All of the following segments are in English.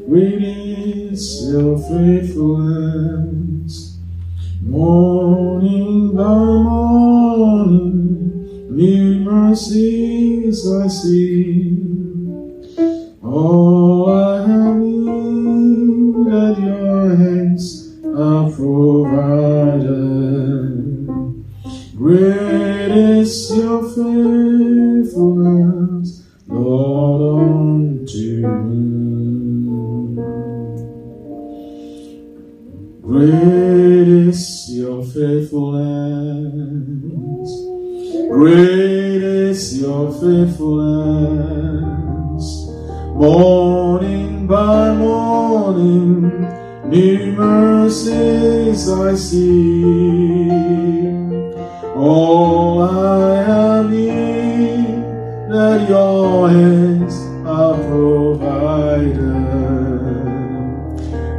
Great is your faithfulness. Morning by morning, new mercies I see. All I have needed, your hands have provided. Great is your faithfulness, Lord, unto me. Great is your faithfulness. Great is your faithfulness. Morning by morning, new mercies I see. All I have needed, that your hands have provided.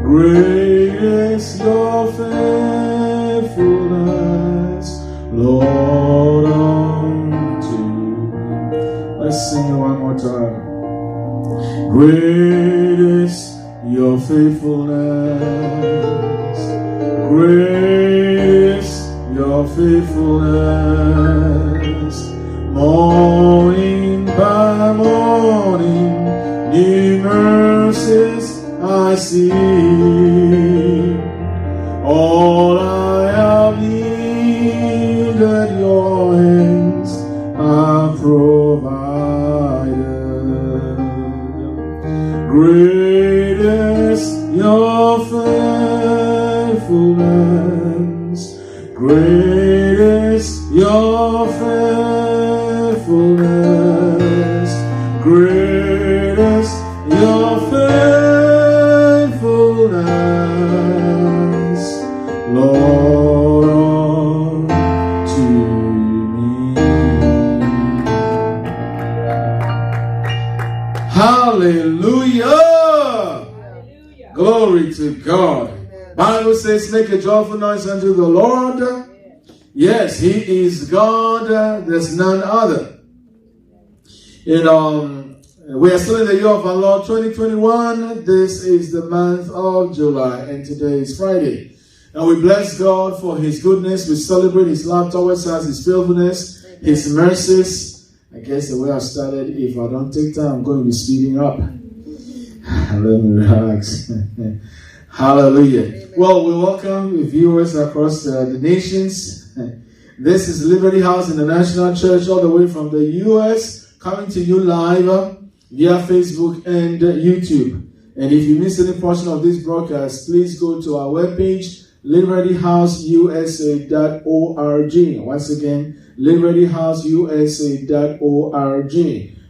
Great is your faithfulness, Lord, unto me. Let's sing it one more time. Great is your faithfulness. Great is your faithfulness. Morning by morning, new mercies I see. All I have needed, your hands have provided. Great is your faithfulness. Great is your faithfulness. Great is your faithfulness, Lord, to me. Hallelujah! Glory to God. Bible says, make a joyful noise unto the Lord. Yes, He is God. There's none other. We are still in the year of our Lord 2021. This is the month of July, and today is Friday. And we bless God for His goodness. We celebrate His love towards us, His faithfulness, His mercies. I guess the way I started, if I don't take time, I'm going to be speeding up. Let me relax. Hallelujah. Amen. Well, we welcome viewers across the nations. This is Liberty House International Church, all the way from the U.S., coming to you live via Facebook and YouTube. And if you miss any portion of this broadcast, please go to our webpage, libertyhouseusa.org. Once again, libertyhouseusa.org.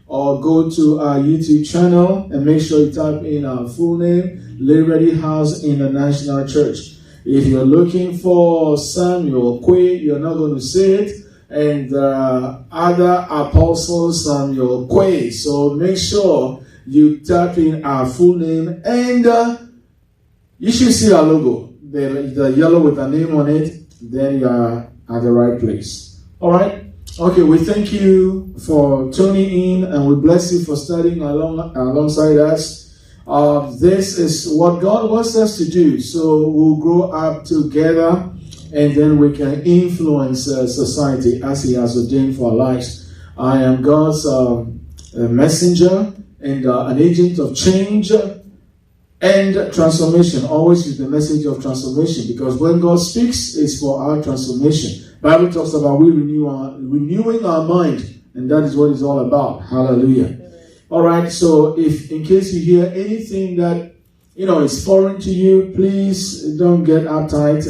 Or go to our YouTube channel and make sure you type in our full name, Liberty House International Church. If you're looking for Samuel Quay, you're not going to see it. And other apostles, Samuel Quay. So make sure you type in our full name, and you should see our logo, the yellow with the name on it. Then you are at the right place. All right. Okay, we thank you for tuning in, and we bless you for studying alongside us. This is what God wants us to do. So we'll grow up together, and then we can influence society as He has ordained for our lives. I am God's messenger and an agent of change and transformation. Always with the message of transformation, because when God speaks, it's for our transformation. Bible talks about renewing our mind, and that is what it's all about. Hallelujah. All right, so if in case you hear anything that is foreign to you, please don't get uptight.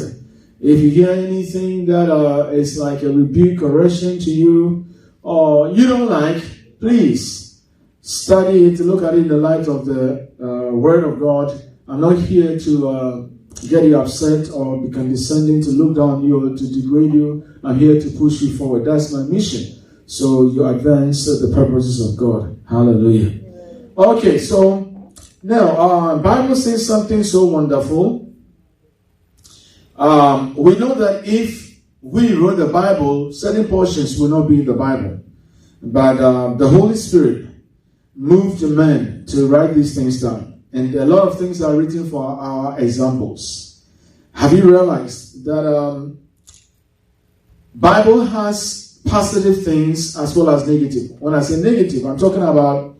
If you hear anything that is like a rebuke, correction to you, or you don't like, please study it, look at it in the light of the Word of God. I'm not here to get you upset or be condescending, to look down on you or to degrade you. I'm here to push you forward. That's my mission. So you advance the purposes of God. Hallelujah. Okay, so now Bible says something so wonderful. We know that if we wrote the Bible, certain portions will not be in the Bible. But the Holy Spirit moved men to write these things down. And a lot of things are written for our examples. Have you realized that Bible has positive things as well as negative? When I say negative, I'm talking about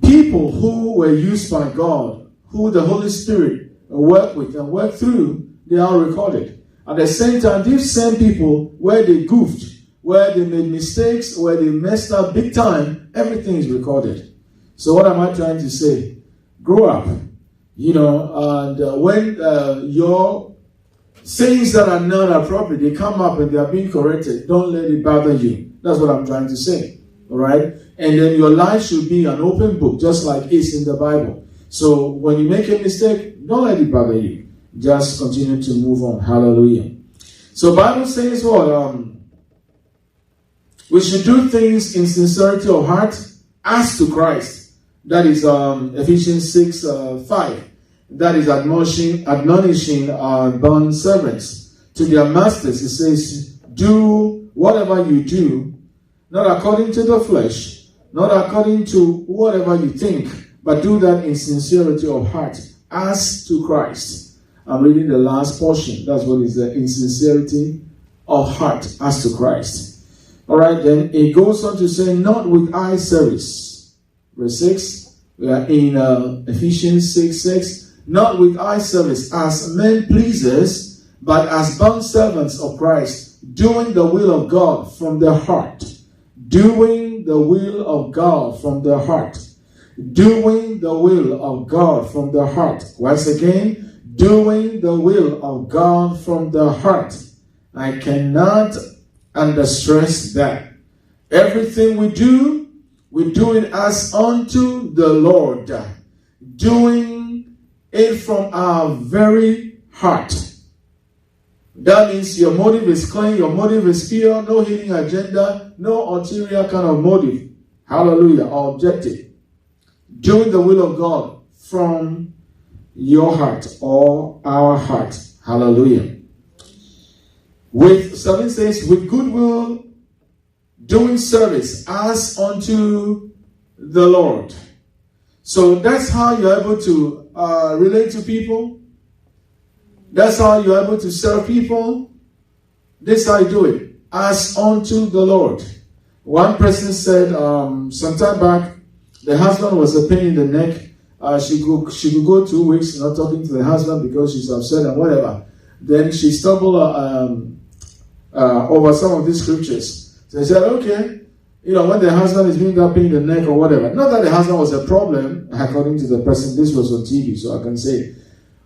people who were used by God, who the Holy Spirit worked with and worked through, they are recorded. At the same time, these same people, where they goofed, where they made mistakes, where they messed up big time, everything is recorded. So what am I trying to say? Grow up, and when your things that are not appropriate, they come up and they are being corrected, don't let it bother you. That's what I'm trying to say, all right? And then your life should be an open book, just like it's in the Bible. So when you make a mistake, don't let it bother you. Just continue to move on. Hallelujah. So Bible says what? We should do things in sincerity of heart as to Christ. That is Ephesians 6:5. That is admonishing bond servants to their masters. It says, do whatever you do, not according to the flesh, not according to whatever you think, but do that in sincerity of heart as to Christ. I'm reading the last portion. That's what is the insincerity of heart as to Christ. All right, then it goes on to say, not with eye service. Verse 6, we are in Ephesians 6:6. Not with eye service as men pleasers, but as bond servants of Christ, doing the will of God from their heart. Doing the will of God from their heart. Doing the will of God from their heart. Once again, doing the will of God from the heart. I cannot understress that. Everything we do it as unto the Lord. Doing it from our very heart. That means your motive is clean, your motive is pure, no hidden agenda, no ulterior kind of motive. Hallelujah, or objective. Doing the will of God from your heart or our heart. Hallelujah. With 7 says, with goodwill, doing service as unto the Lord. So that's how you're able to relate to people. That's how you're able to serve people. This is how you do it, as unto the Lord. One person said some time back, the husband was a pain in the neck. She could go 2 weeks not talking to the husband because she's upset and whatever. Then she stumbled over some of these scriptures. So she said, okay, when the husband is being that pain in the neck or whatever. Not that the husband was a problem, according to the person. This was on TV, so I can say.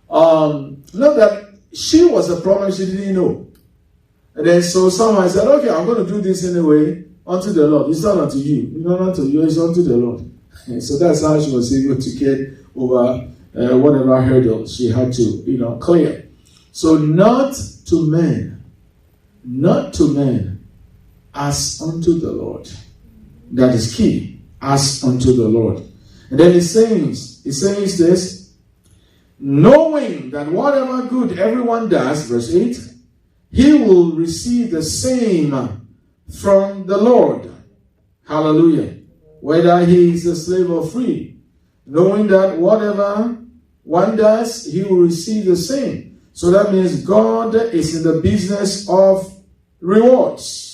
Not that she was a problem, she didn't know. And then so someone said, okay, I'm going to do this anyway unto the Lord. It's not unto you. Not unto you, it's unto the Lord. And so that's how she was able to get over whatever hurdle she had to, clear. So not to men, as unto the Lord. That is key, as unto the Lord. And then it says this, knowing that whatever good everyone does, verse 8, he will receive the same from the Lord. Hallelujah. Whether he is a slave or free, knowing that whatever one does, he will receive the same. So that means God is in the business of rewards.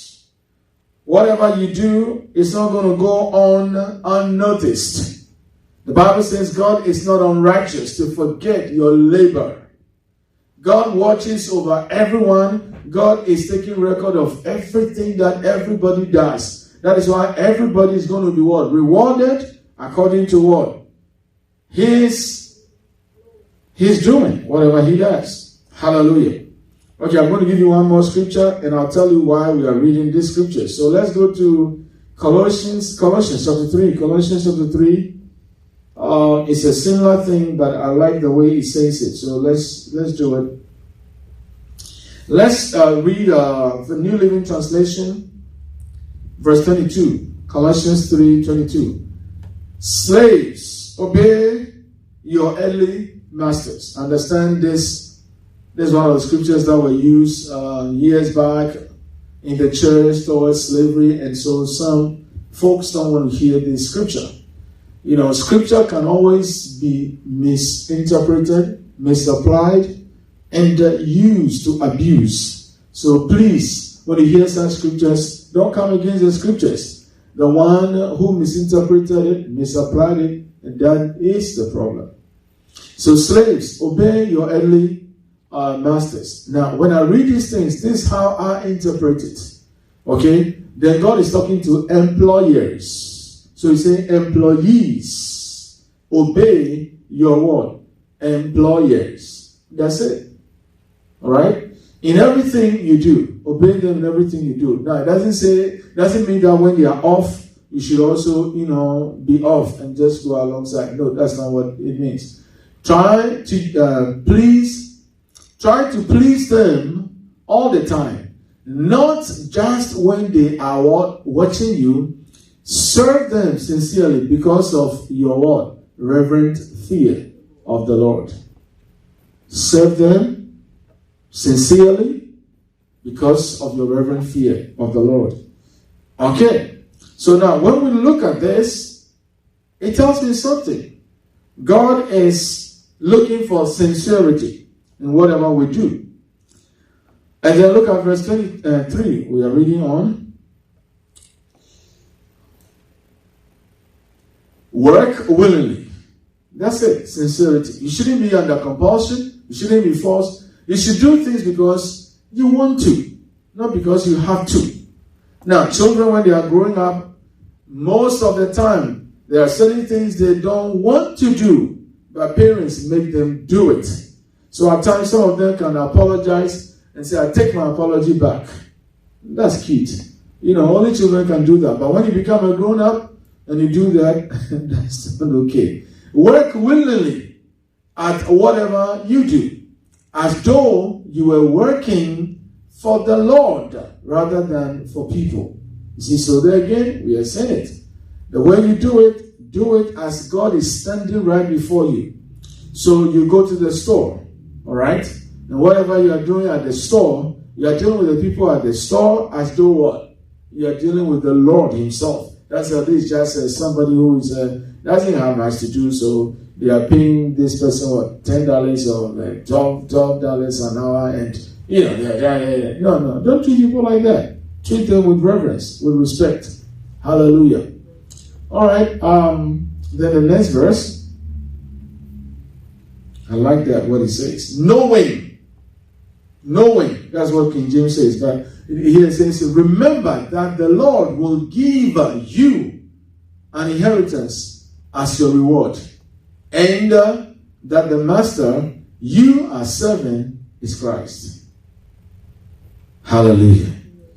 Whatever you do is not going to go on unnoticed. The Bible says God is not unrighteous to forget your labor. God watches over everyone. God is taking record of everything that everybody does. That is why everybody is going to be what? Rewarded according to what? His doing, whatever he does. Hallelujah. Okay, I'm going to give you one more scripture and I'll tell you why we are reading this scripture. So let's go to Colossians chapter 3. Colossians chapter 3. It's a similar thing, but I like the way he says it. So let's do it. Let's read the New Living Translation. Verse 22, Colossians 3:22. Slaves, obey your earthly masters. Understand this. This is one of the scriptures that were used years back in the church towards slavery. And so some folks don't want to hear this scripture. Scripture can always be misinterpreted, misapplied, and used to abuse. So please, when you hear such scriptures, don't come against the scriptures. The one who misinterpreted it, misapplied it, and that is the problem. So slaves, obey your earthly masters. Now, when I read these things, this is how I interpret it. Okay? Then God is talking to employers. So he's saying, employees, obey your what? Employers. That's it. Alright? In everything you do, obey them in everything you do. Now, it doesn't mean that when they are off, you should also, be off and just go alongside. No, that's not what it means. Try to please them all the time. Not just when they are watching you. Serve them sincerely because of your what? Reverent fear of the Lord. Serve them sincerely because of your reverent fear of the Lord. Okay. So now when we look at this, it tells me something. God is looking for sincerity in whatever we do. And then look at verse 23. We are reading on. Work willingly. That's it. Sincerity. You shouldn't be under compulsion. You shouldn't be forced. You should do things because you want to, not because you have to. Now, children, when they are growing up, most of the time, there are certain things they don't want to do, but parents make them do it. So at times, some of them can apologize and say, I take my apology back. That's cute. Only children can do that. But when you become a grown-up, and you do that, that's not okay. Work willingly at whatever you do, as though you were working for the Lord rather than for people. You see, so there again, we are saying it. The way you do it as God is standing right before you. So you go to the store, all right? And whatever you are doing at the store, you are dealing with the people at the store as though what? You are dealing with the Lord himself. That's at least just somebody who is doesn't have much to do, so they are paying this person what $10 or like $12 an hour, and no, don't treat people like that. Treat them with reverence, with respect. Hallelujah. All right. Then the next verse, I like that what it says. Knowing. That's what King James says, but here it says, remember that the Lord will give you an inheritance as your reward, and that the master you are serving is Christ. Hallelujah.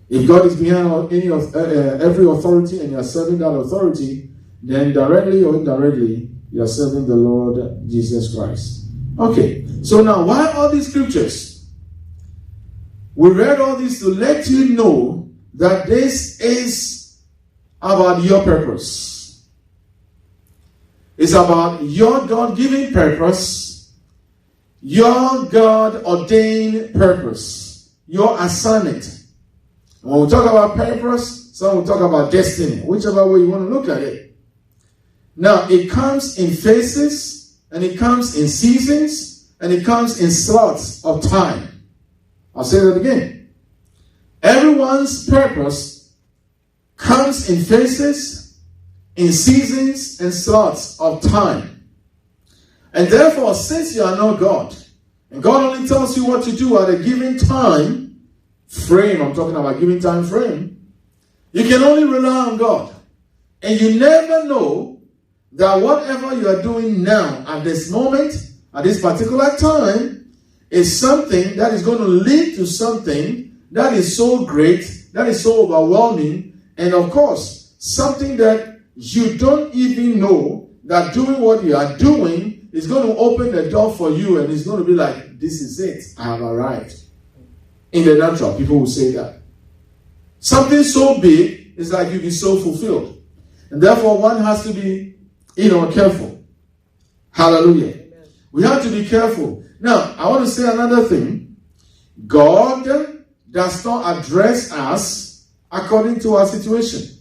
If God is behind every authority and you are serving that authority, then directly or indirectly, you are serving the Lord Jesus Christ. Okay, so now why all these scriptures? We read all this to let you know that this is about your purpose. It's about your God-given purpose, your God-ordained purpose, your assignment. When we talk about purpose, some will talk about destiny, whichever way you want to look at it. Now, it comes in phases, and it comes in seasons, and it comes in slots of time. I'll say that again. Everyone's purpose comes in phases, in seasons, and slots of time. And therefore, since you are not God, and God only tells you what to do at a given time frame, I'm talking about given time frame, you can only rely on God. And you never know that whatever you are doing now, at this moment, at this particular time, is something that is going to lead to something that is so great, that is so overwhelming, and of course, something that you don't even know that doing what you are doing is going to open the door for you, and it's going to be like, this is it, I have arrived. In the natural, people will say that. Something so big is like you'll be so fulfilled. And therefore, one has to be, careful. Hallelujah. Amen. We have to be careful. Now, I want to say another thing. God does not address us according to our situation.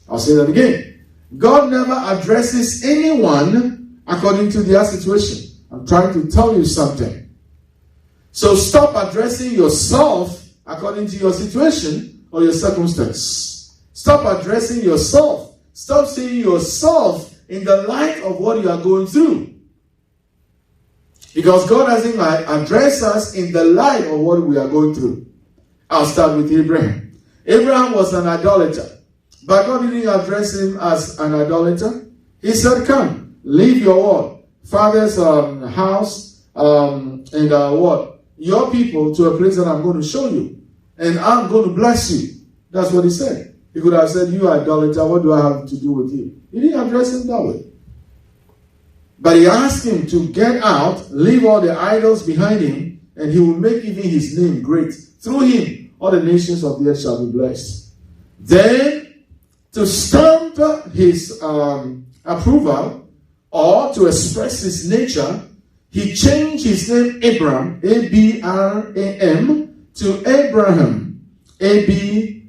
I'll say that again. God never addresses anyone according to their situation. I'm trying to tell you something. So stop addressing yourself according to your situation or your circumstance. Stop addressing yourself. Stop seeing yourself in the light of what you are going through. Because God doesn't address us in the light of what we are going through. I'll start with Abraham. Abraham was an idolater. But God didn't address him as an idolater. He said, come, leave your what? Father's house and what? Your people to a place that I'm going to show you. And I'm going to bless you. That's what he said. He could have said, you idolater, what do I have to do with you? He didn't address him that way. But he asked him to get out, leave all the idols behind him, and he will make even his name great. Through him, all the nations of the earth shall be blessed. Then, to stamp his approval or to express his nature, he changed his name Abram, A-B-R-A-M, to Abraham, A-B-R-A-H-A-M,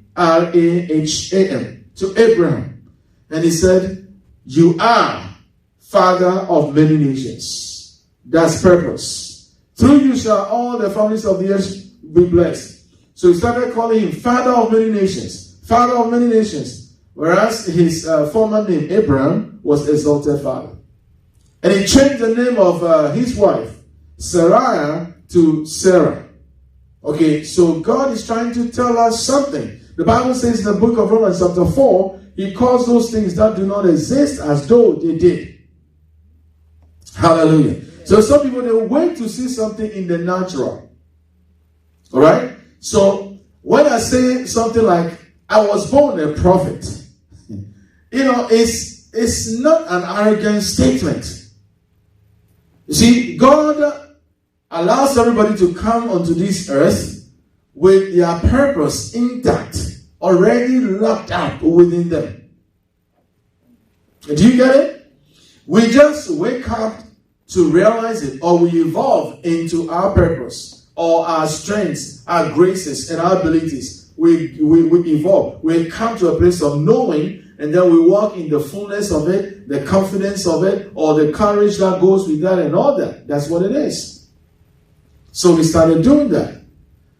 to Abraham. And he said, you are father of many nations. That's purpose. Through you shall all the families of the earth be blessed. So he started calling him father of many nations. Father of many nations. Whereas his former name, Abraham, was exalted father. And he changed the name of his wife, Sarai, to Sarah. Okay, so God is trying to tell us something. The Bible says in the book of Romans chapter 4, he calls those things that do not exist as though they did. Hallelujah. So some people, they wait to see something in the natural. All right? So when I say something like, I was born a prophet, it's not an arrogant statement. You see, God allows everybody to come onto this earth with their purpose intact, already locked up within them. Do you get it? We just wake up to realize it, or we evolve into our purpose, or our strengths, our graces, and our abilities. We evolve. We come to a place of knowing, and then we walk in the fullness of it, the confidence of it, or the courage that goes with that and all that. That's what it is. So we started doing that.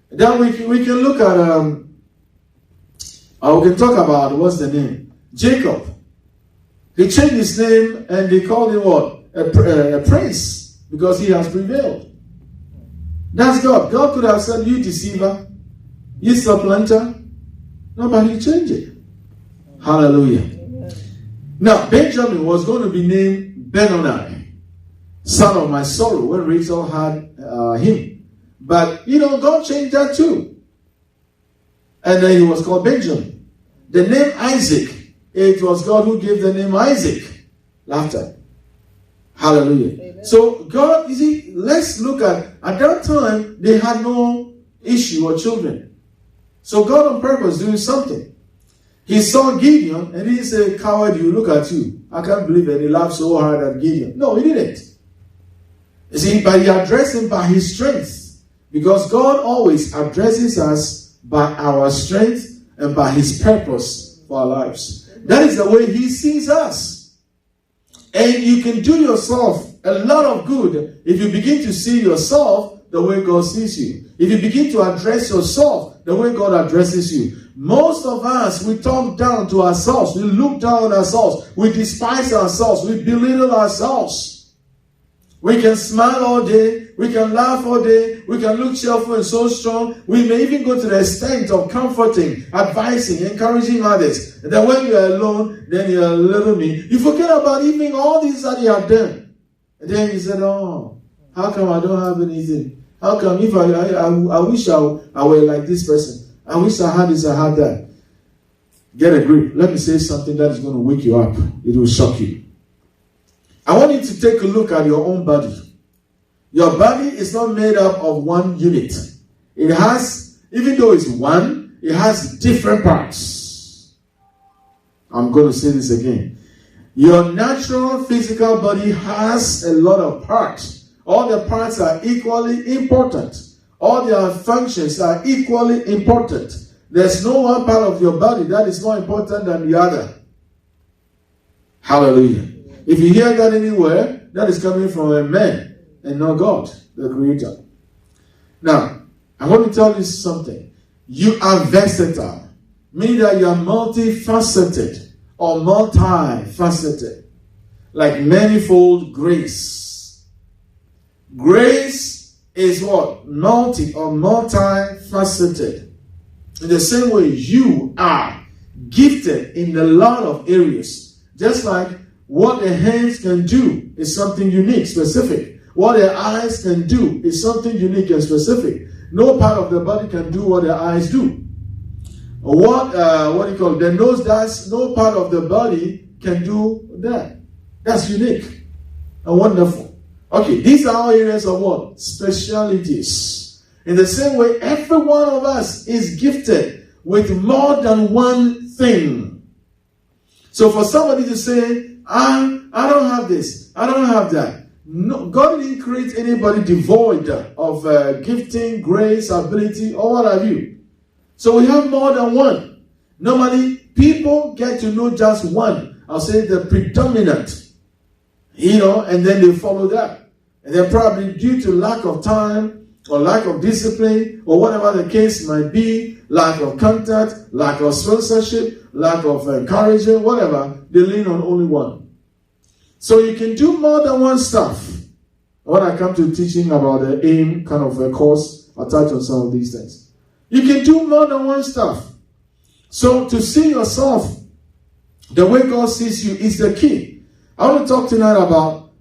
Then we can look at, we can talk about, what's the name? Jacob. He changed his name and they called him what? A prince, because he has prevailed. That's God. God could have said, you deceiver, you supplanter. No, but he changed it. Hallelujah. Amen. Now, Benjamin was going to be named Benoni, son of my sorrow, when Rachel had him. But, God changed that too. And then he was called Benjamin. The name Isaac, it was God who gave the name Isaac. Laughter. Hallelujah. Amen. So God, you see, let's look at that time, they had no issue or children. So God on purpose doing something. He saw Gideon and he said, coward, you, look at you. I can't believe it. He laughed so hard at Gideon. No, he didn't. You see, but he addressed him by his strength. Because God always addresses us by our strength and by his purpose for our lives. That is the way he sees us. And you can do yourself a lot of good if you begin to see yourself the way God sees you. If you begin to address yourself the way God addresses you. Most of us, we talk down to ourselves. We look down on ourselves. We despise ourselves. We belittle ourselves. We can smile all day. We can laugh all day. We can look cheerful and so strong. We may even go to the extent of comforting, advising, encouraging others. And then when you're alone, then you're a little me. You forget about even all these that you have done. And then you said, oh, how come I don't have anything? How come if I wish I were like this person? I wish I had this, I had that. Get a grip. Let me say something that is going to wake you up. It will shock you. I want you to take a look at your own body. Your body is not made up of one unit. It has, even though it's one, it has different parts. I'm going to say this again. Your natural physical body has a lot of parts. All the parts are equally important. All their functions are equally important. There's no one part of your body that is more important than the other. Hallelujah. If you hear that anywhere, that is coming from a man and not God, the Creator. Now, I want to tell you something. You are versatile, meaning that you are multifaceted or multifaceted, like manifold grace. Grace is what? Multi or multifaceted. In the same way, you are gifted in a lot of areas. Just like what the hands can do is something unique, specific. What the eyes can do is something unique and specific. No part of the body can do what the eyes do. What do you call it? The nose does, no part of the body can do that. That's unique and wonderful. Okay, these are all areas of what? Specialities. In the same way, every one of us is gifted with more than one thing. So for somebody to say, I don't have this, I don't have that. No, God didn't create anybody devoid of gifting, grace, ability, or what have you. So we have more than one. Normally, people get to know just one. I'll say the predominant, and then they follow that. And then probably due to lack of time or lack of discipline or whatever the case might be, lack of contact, lack of sponsorship, lack of encouragement, whatever, they lean on only one. So you can do more than one stuff. When I come to teaching about the AIM kind of a course, I'll touch on some of these things. You can do more than one stuff. So to see yourself the way God sees you is the key. I want to talk tonight about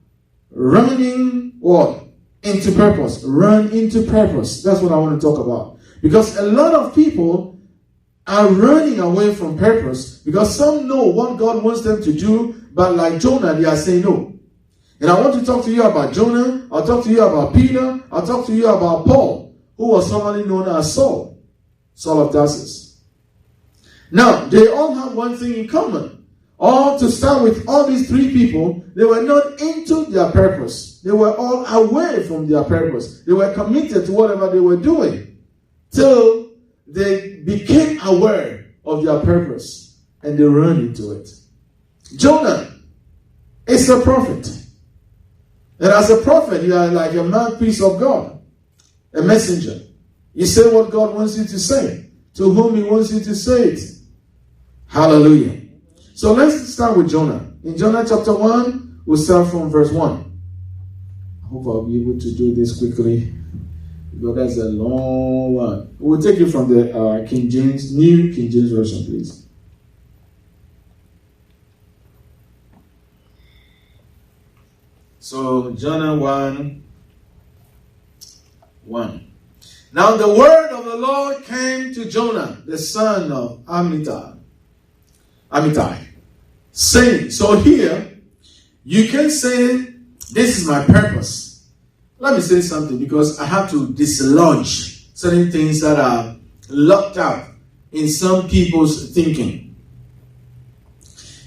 running what? Into purpose. Run into purpose. That's what I want to talk about. Because a lot of people are running away from purpose because some know what God wants them to do, but like Jonah, they are saying no. And I want to talk to you about Jonah. I'll talk to you about Peter. I'll talk to you about Paul, who was formerly known as Saul of Tarsus. Now, they all have one thing in common. Or to start with, all these three people, they were not into their purpose. They were all away from their purpose. They were committed to whatever they were doing till they became aware of their purpose and they ran into it. Jonah is a prophet. And as a prophet, you are like a mouthpiece of God, a messenger. You say what God wants you to say, to whom He wants you to say it. Hallelujah. So let's start with Jonah. In Jonah chapter 1, we'll start from verse 1. I hope I'll be able to do this quickly, because that's a long one. We'll take it from the New King James Version, please. So, Jonah 1:1. Now the word of the Lord came to Jonah, the son of Amittai, saying, so here, you can say, this is my purpose. Let me say something, because I have to dislodge certain things that are locked up in some people's thinking.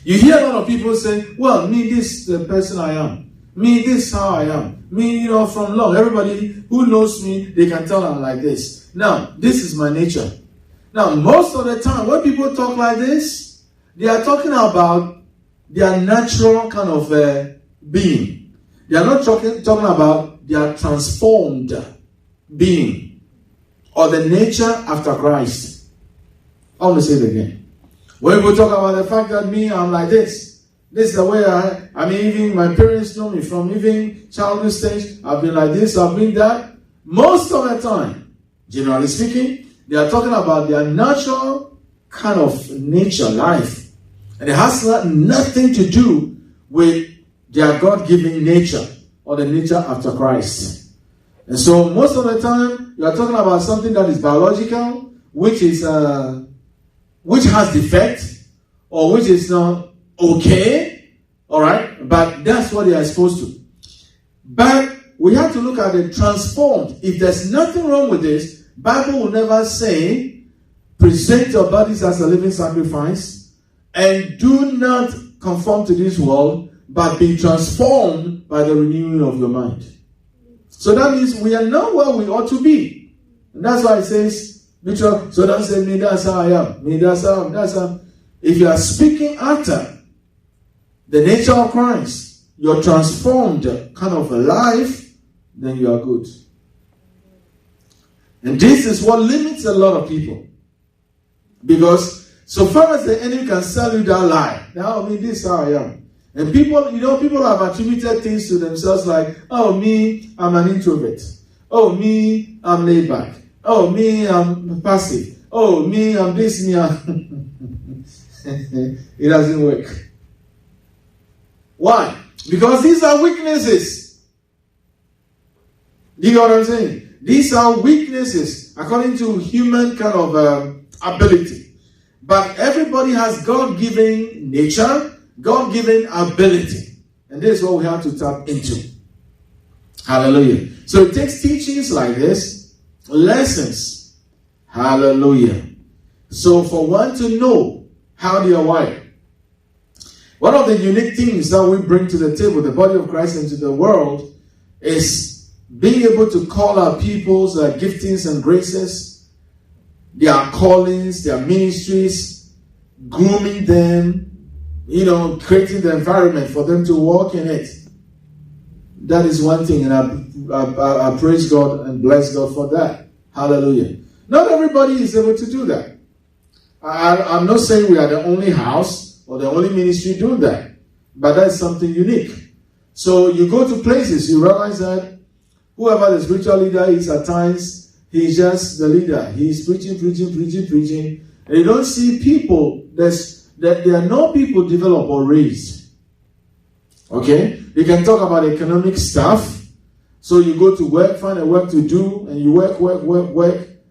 You hear a lot of people say, well, me, this is the person I am. Me, this is how I am. Me, from long. Everybody who knows me, they can tell I'm like this. Now, this is my nature. Now, most of the time, when people talk like this, they are talking about their natural kind of being. They are not talking about their transformed being or the nature after Christ. I want to say it again. When people talk about the fact that me, I'm like this. This is the way even my parents know me from even childhood stage. I've been like this, I've been that. Most of the time, generally speaking, they are talking about their natural kind of nature, life. And it has nothing to do with their God-given nature or the nature after Christ. And so most of the time, you are talking about something that is biological, which has defect, or which is not okay, all right? But that's what they are supposed to. But we have to look at the transformed. If there's nothing wrong with this, Bible will never say, present your bodies as a living sacrifice, and do not conform to this world, but be transformed by the renewing of your mind. So that means we are not where we ought to be. And that's why it says, so don't say, me, that's how I am. Me, that's how I am. If you are speaking after the nature of Christ, your transformed kind of a life, then you are good. And this is what limits a lot of people. Because so far as the enemy can sell you that lie, now this is how I am. And people have attributed things to themselves like, oh, me, I'm an introvert. Oh, me, I'm laid back. Oh, me, I'm passive. Oh, me, I'm this, me, It doesn't work. Why? Because these are weaknesses. Do you know what I'm saying? These are weaknesses according to human kind of ability. But everybody has God-given nature, God-given ability. And this is what we have to tap into. Hallelujah. So it takes teachings like this, lessons. Hallelujah. So for one to know how they are wired. One of the unique things that we bring to the table, the body of Christ, into the world, is being able to call our people's giftings and graces, their callings, their ministries, grooming them, creating the environment for them to walk in it. That is one thing, and I praise God and bless God for that. Hallelujah. Not everybody is able to do that. I'm not saying we are the only house or the only ministry doing that, but that's something unique. So you go to places, you realize that whoever the spiritual leader is at times, he's just the leader. He's preaching. And you don't see people, that there are no people developed or raised. Okay? You can talk about economic stuff. So you go to work, find a work to do, and you work.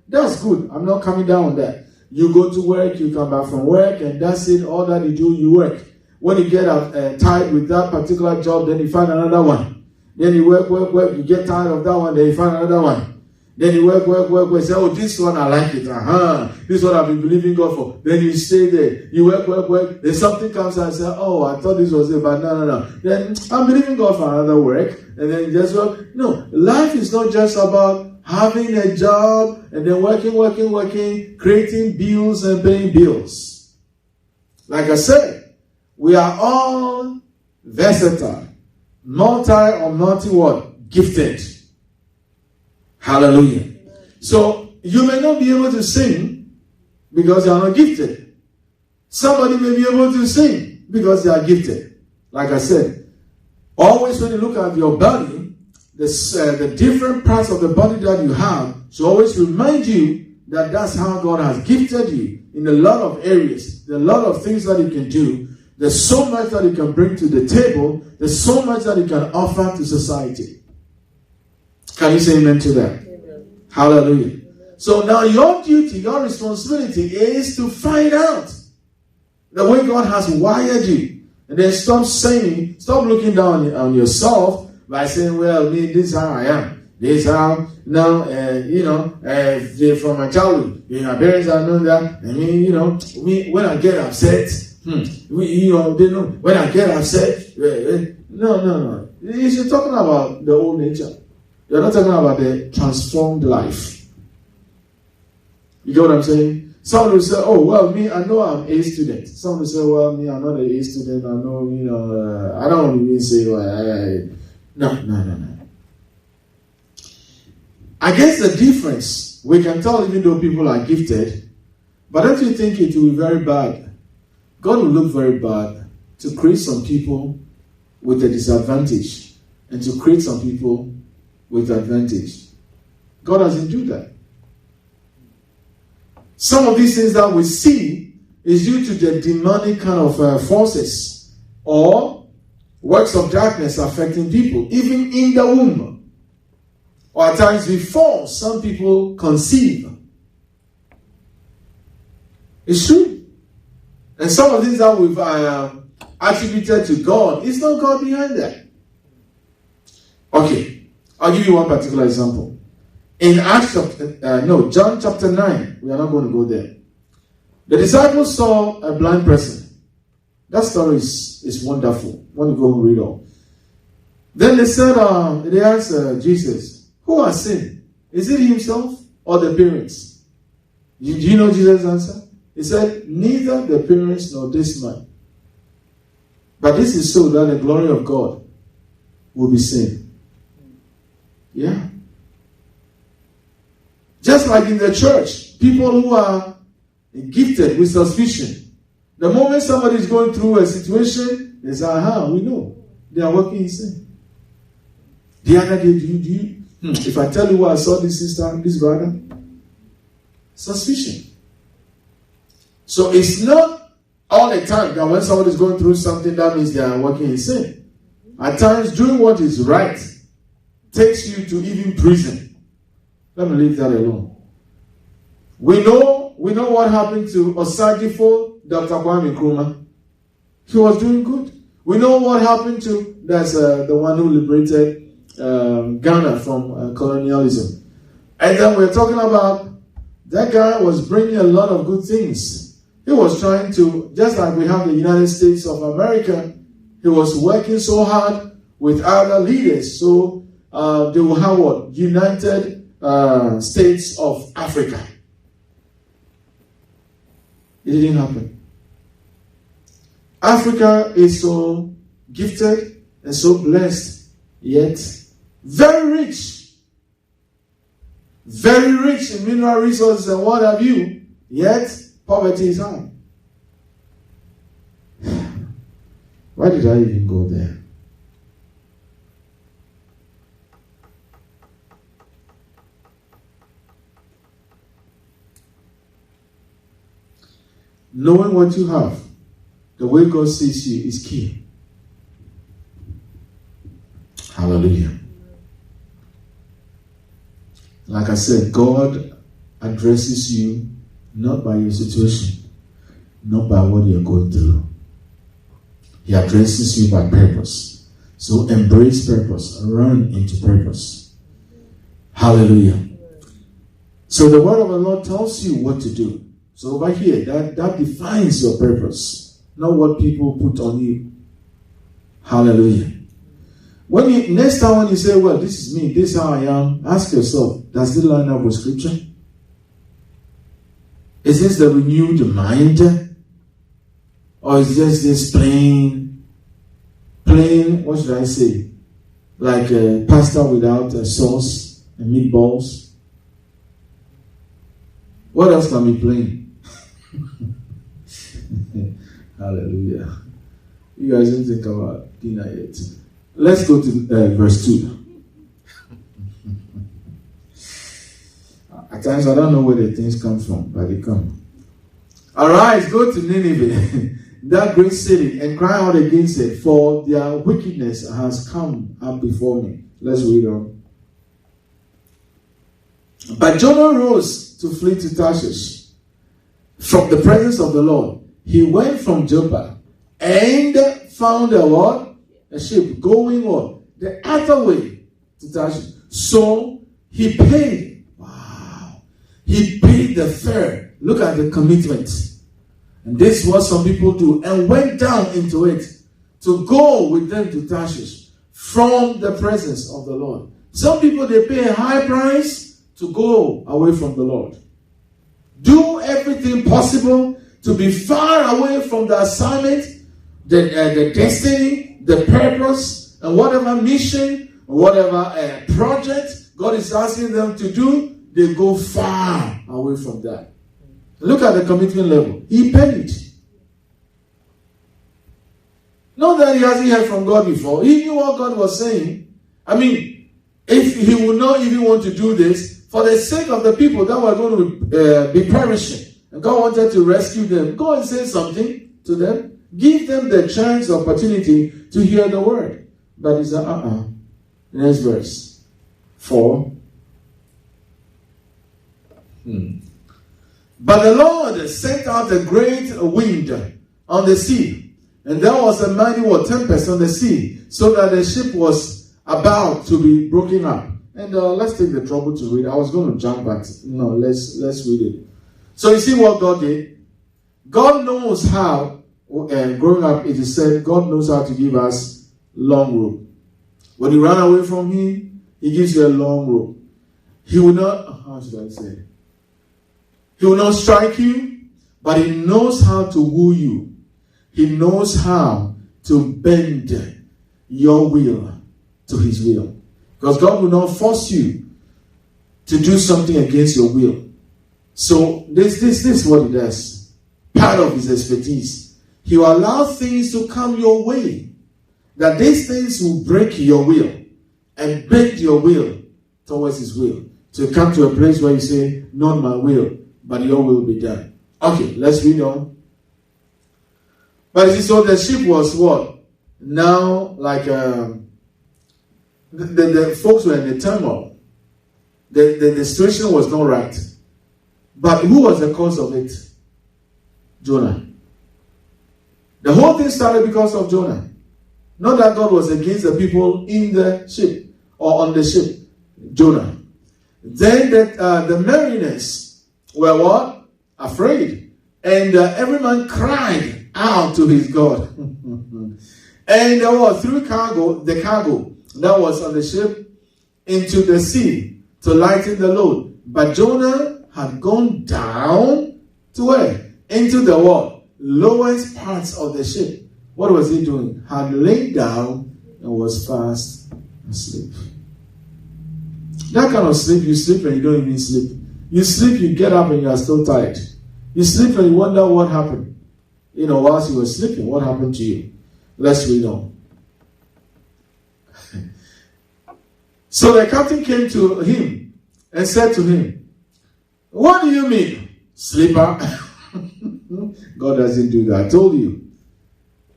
That's good. I'm not coming down on that. You go to work, you come back from work, and that's it. All that you do, you work. When you get tired with that particular job, then you find another one. Then you work. You get tired of that one, then you find another one. Then you work. Say, oh, this one, I like it. This one I've been believing God for. Then you stay there. You work. Then something comes and say, oh, I thought this was it, but no. Then I'm believing God for another work. And then you just work. No, life is not just about having a job and then working, creating bills and paying bills. Like I said, we are all versatile, multi gifted. Hallelujah. So you may not be able to sing because you are not gifted. Somebody may be able to sing because they are gifted. Like I said, always when you look at your body, the different parts of the body that you have should always remind you that that's how God has gifted you in a lot of areas. There are a lot of things that you can do. There's so much that you can bring to the table. There's so much that you can offer to society. Can you say amen to that? Amen. Hallelujah. Amen. So now your duty, your responsibility is to find out the way God has wired you. And then stop looking down on yourself by saying, well, me, this is how I am. This is how, from my childhood, my parents have known that. I mean, when I get upset, they know, when I get upset, no. You're talking about the old nature. You're not talking about the transformed life. You get what I'm saying? Some will say, oh, well, me, I know I'm A student. Some will say, well, me, I'm not an A student. I know, I don't even say, no. I guess the difference, we can tell even though people are gifted, but don't you think it will be very bad? God will look very bad to create some people with a disadvantage and to create some people with advantage. God doesn't do that. Some of these things that we see is due to the demonic kind of forces or works of darkness affecting people, even in the womb. Or at times before some people conceive. It's true. And some of these that we've attributed to God, it's not God behind that. Okay, I'll give you one particular example. In John chapter 9, we are not going to go there. The disciples saw a blind person. That story is wonderful. I want to go and read all. Then they said, they asked Jesus, who has sinned? Is it himself or the parents? Do you know Jesus' answer? He said, neither the parents nor this man. But this is so that the glory of God will be seen. Yeah. Just like in the church, people who are gifted with suspicion, the moment somebody is going through a situation, they say, we know. They are working in sin. The other day, if I tell you what I saw this sister, this brother, suspicion. So it's not all the time that when somebody is going through something, that means they are working in sin. At times, doing what is right takes you to even prison. Let me leave that alone. We know what happened to Osagifo, Dr. Kwame Nkrumah. He was doing good. We know what happened to the one who liberated Ghana from colonialism. And then we're talking about that guy was bringing a lot of good things. He was trying to, just like we have the United States of America, he was working so hard with other leaders. So they will have what? United States of Africa. It didn't happen. Africa is so gifted and so blessed, yet very rich in mineral resources and what have you, yet poverty is high. Why did I even go there? Knowing what you have, the way God sees you is key. Hallelujah. Like I said, God addresses you not by your situation, not by what you're going through. He addresses you by purpose. So embrace purpose and run into purpose. Hallelujah. So the word of the Lord tells you what to do. So over here, that defines your purpose, not what people put on you. Hallelujah. Next time when you say, well, this is me, this is how I am, ask yourself, does it line up with scripture? Is this the renewed mind? Or is this plain, what should I say? Like a pasta without a sauce and meatballs? What else can be plain? Hallelujah. You guys didn't think about dinner yet. Let's go to verse 2. At times I don't know where the things come from, but they come. Arise, go to Nineveh, that great city, and cry out against it, for their wickedness has come up before me. Let's read on. But Jonah rose to flee to Tarshish from the presence of the Lord. He went from Joppa and found a what? A ship going what? The other way to Tarshish. So he paid. Wow. He paid the fare. Look at the commitment. And this is what some people do. And went down into it to go with them to Tarshish from the presence of the Lord. Some people, they pay a high price to go away from the Lord. Do everything possible to be far away from the assignment, the destiny, the purpose, and whatever mission, whatever project God is asking them to do, they go far away from that. Look at the commitment level. He paid. Not that he hasn't heard from God before. He knew what God was saying. I mean, if he would not even want to do this, for the sake of the people that were going to be perishing, and God wanted to rescue them, go and say something to them. Give them the chance, opportunity to hear the word. But he said, Next verse. 4. But the Lord sent out a great wind on the sea, and there was a mighty tempest on the sea, so that the ship was about to be broken up. And let's take the trouble to read. I was going to jump back. No, let's read it. So you see what God did? God knows how, and growing up it is said, God knows how to give us long rope. When you run away from him, he gives you a long rope. He will not, how should I say? He will not strike you, but he knows how to woo you. He knows how to bend your will to his will. Because God will not force you to do something against your will. So this is what he does. Part of his expertise. He will allow things to come your way. That these things will break your will and bend your will towards his will. To come to a place where you say, not my will, but your will be done. Okay, let's read on. But you see, so the ship was what? Now, like, the folks were in the turmoil. The situation was not right. But who was the cause of it? Jonah. The whole thing started because of Jonah. Not that God was against the people in the ship or on the ship. Jonah. Then the mariners were what? Afraid. And every man cried out to his God. And threw the cargo that was on the ship into the sea to lighten the load. But Jonah had gone down to where? Into the what? Lowest parts of the ship. What was he doing? Had laid down and was fast asleep. That kind of sleep, you sleep and you don't even sleep. You sleep, you get up and you are still tired. You sleep and you wonder what happened. Whilst you were sleeping, what happened to you? Let's read on. So the captain came to him and said to him, "What do you mean, sleeper?" God doesn't do that. I told you.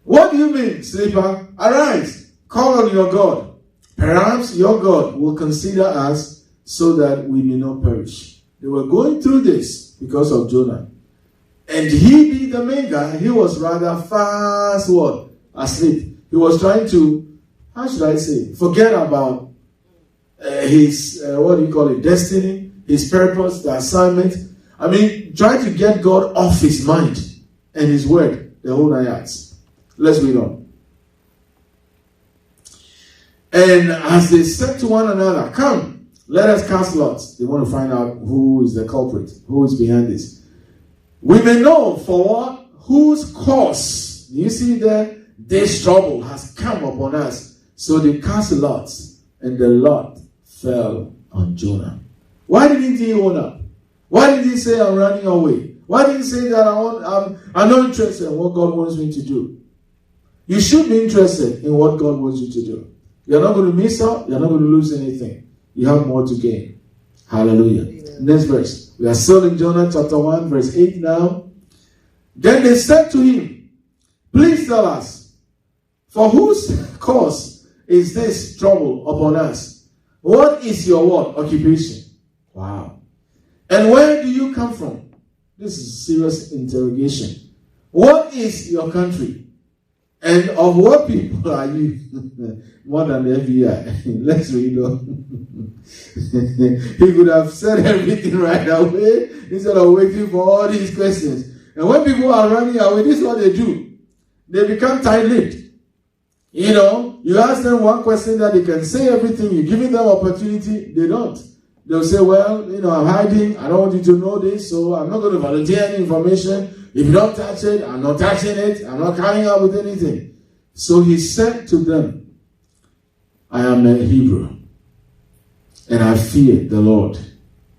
"What do you mean, sleeper? Arise, call on your God. Perhaps your God will consider us so that we may not perish." They were going through this because of Jonah. And he being the main guy, he was rather fast what? Asleep. He was trying to, how should I say, forget about his, destiny, his purpose, the assignment. I mean, trying to get God off his mind and his word, the whole 9 yards. Let's read on. And as they said to one another, "Come, let us cast lots." They want to find out who is the culprit, who is behind this. "We may know for what, whose cause." You see there, this trouble has come upon us. So they cast lots, and the lot fell on Jonah. Why didn't he own up? Why did he say, "I'm running away"? Why did he say that I'm not interested in what God wants me to do? You should be interested in what God wants you to do. You're not going to miss out. You're not going to lose anything. You have more to gain. Hallelujah. Amen. Next verse. We are still in Jonah chapter 1 verse 8 now. Then they said to him, "Please tell us, for whose cause is this trouble upon us? What is your what? Occupation?" Wow. "And where do you come from?" This is serious interrogation. "What is your country? And of what people are you?" More than the FBI. Let's read on. He could have said everything right away instead of waiting for all these questions. And when people are running away, this is what they do. They become tight-lipped. You ask them one question that they can say everything. You're giving them opportunity. They don't. They'll say, "Well, I'm hiding. I don't want you to know this, so I'm not going to volunteer any information. If you don't touch it, I'm not touching it. I'm not coming up with anything." So he said to them, "I am a Hebrew, and I fear the Lord."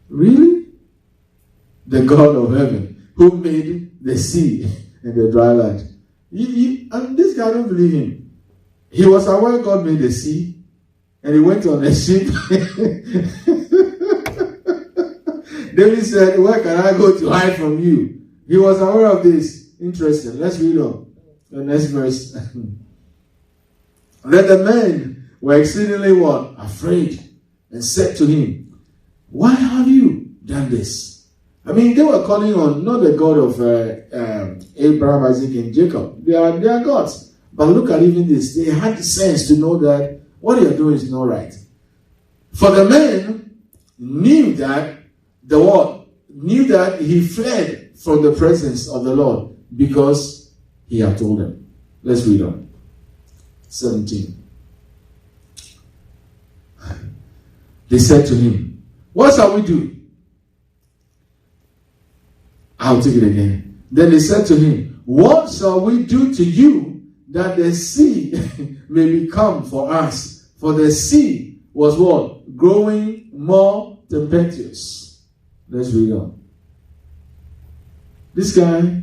Really? The God of heaven, who made the sea and the dry land. And this guy don't believe him. He was aware God made the sea, and he went on a ship. David said, "Where can I go to hide from you?" He was aware of this. Interesting. Let's read on. The next verse. Then the men were exceedingly what? Afraid, and said to him, "Why have you done this?" I mean, they were calling on not the God of Abraham, Isaac, and Jacob. They are gods. But look at even this. They had the sense to know that what they are doing is not right. For the men knew that knew that he fled from the presence of the Lord because he had told them. Let's read on. 17. They said to him, "What shall we do?" I'll take it again. Then they said to him, "What shall we do to you that the sea may become for us. For the sea was what? Growing more tempestuous. Let's read on. This guy,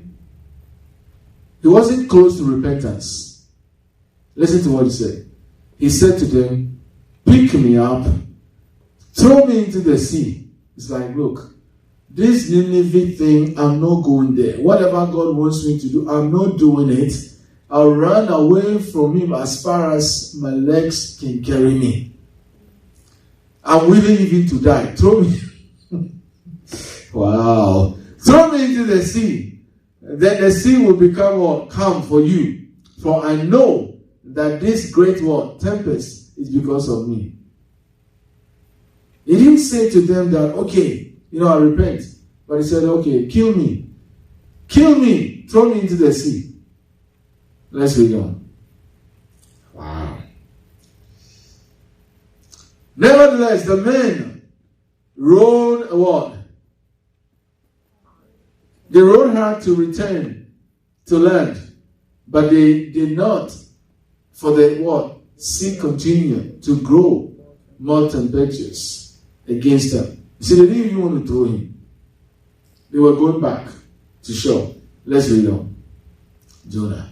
he wasn't close to repentance. Listen to what he said. He said to them, pick me up, throw me into the sea. It's like, look, this Nineveh thing, I'm not going there. Whatever God wants me to do, I'm not doing it. I'll run away from him as far as my legs can carry me. I'm willing even to die. Throw me. Wow. Throw me into the sea. Then the sea will become what? Calm for you. For I know that this great what? Tempest is because of me. He didn't say to them that, okay, I repent. But he said, okay, kill me. Kill me. Throw me into the sea. Let's read on. Wow. Nevertheless, the men rowed what? They rowed hard to return to land. But they did not, for the what? Sea continued to grow more tempestuous against them. You see, they didn't even want to throw him. They were going back to shore. Let's read on. Jonah.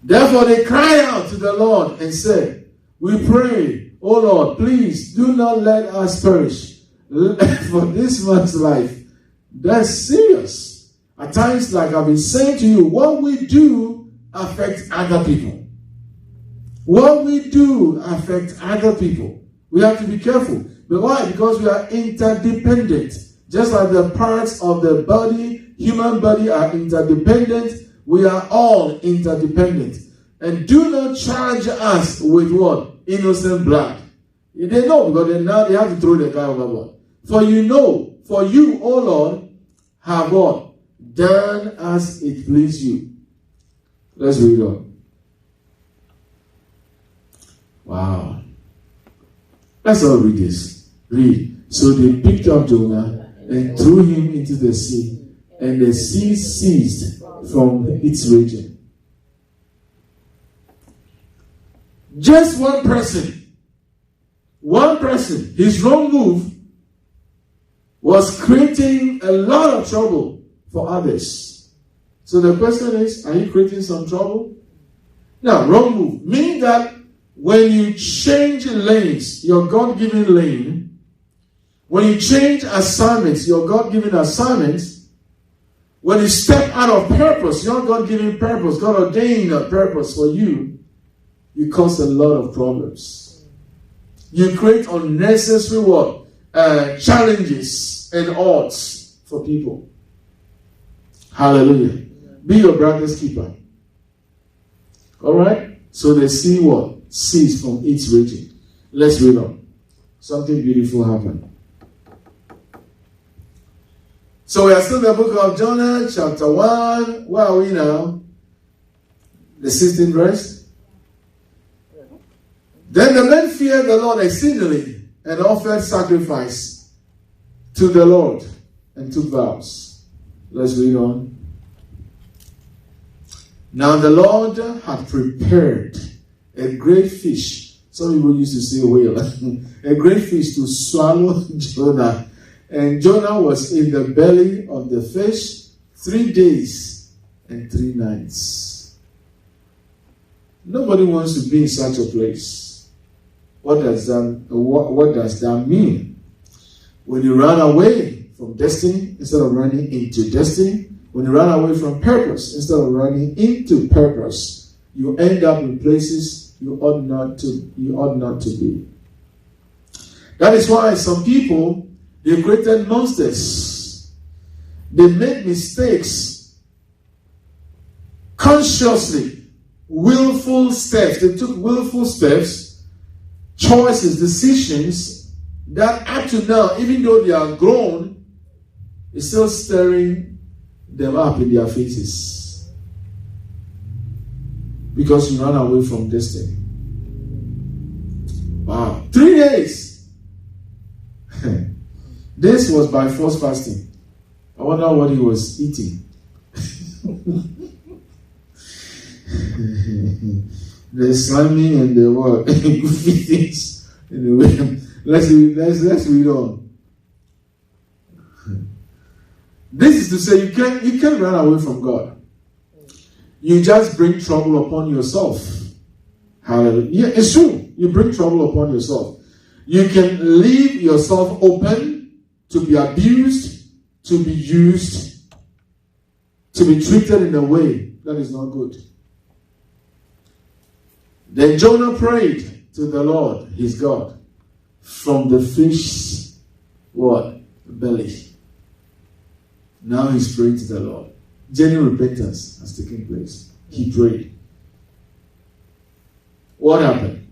Therefore they cried out to the Lord and said, we pray, O Lord, please do not let us perish for this man's life. That's serious. At times, like I've been saying to you, what we do affects other people. What we do affects other people. We have to be careful. But why? Because we are interdependent. Just like the parts of the body, human body are interdependent, we are all interdependent. And do not charge us with what? Innocent blood. They know, because now they have to throw the guy overboard. For you, O Lord, have what? Done as it pleased you. Let's read on. Wow. Let's all read this. Read. So they picked up Jonah and threw him into the sea, and the sea ceased from its raging. Just one person, his wrong move was creating a lot of trouble for others. So the question is, are you creating some trouble? Now, wrong move means that when you change lanes, your God-given lane, when you change assignments, your God-given assignments, when you step out of purpose, your God-given purpose, God-ordained purpose for you, you cause a lot of problems. You create unnecessary what? Challenges and odds for people. Hallelujah. Be your brother's keeper. Alright? So the sea what? Cease from its raging. Let's read on. Something beautiful happened. So we are still in the book of Jonah, chapter 1. Where are we now? The 16th verse. Then the men feared the Lord exceedingly and offered sacrifice to the Lord and took vows. Let's read on. Now the Lord had prepared a great fish. Some people used to say whale. A great fish to swallow Jonah. And Jonah was in the belly of the fish 3 days and 3 nights. Nobody wants to be in such a place. What does that mean? When you run away from destiny instead of running into destiny, when you run away from purpose instead of running into purpose, you end up in places you ought not to be. That is why some people, they created monsters. They made mistakes consciously, willful steps. They took willful steps, choices, decisions that up to now, even though they are grown, is still staring them up in their faces. Because you ran away from destiny. Wow. 3 days. This was by force fasting. I wonder what he was eating. the slamming and the what? Goofy things. Anyway, let's read on. This is to say you can't run away from God. You just bring trouble upon yourself. Hallelujah. Yeah, it's true. You bring trouble upon yourself. You can leave yourself open to be abused, to be used, to be treated in a way that is not good. Then Jonah prayed to the Lord, his God, from the fish's what? Belly. Now he's praying to the Lord. Genuine repentance has taken place. He prayed. What happened?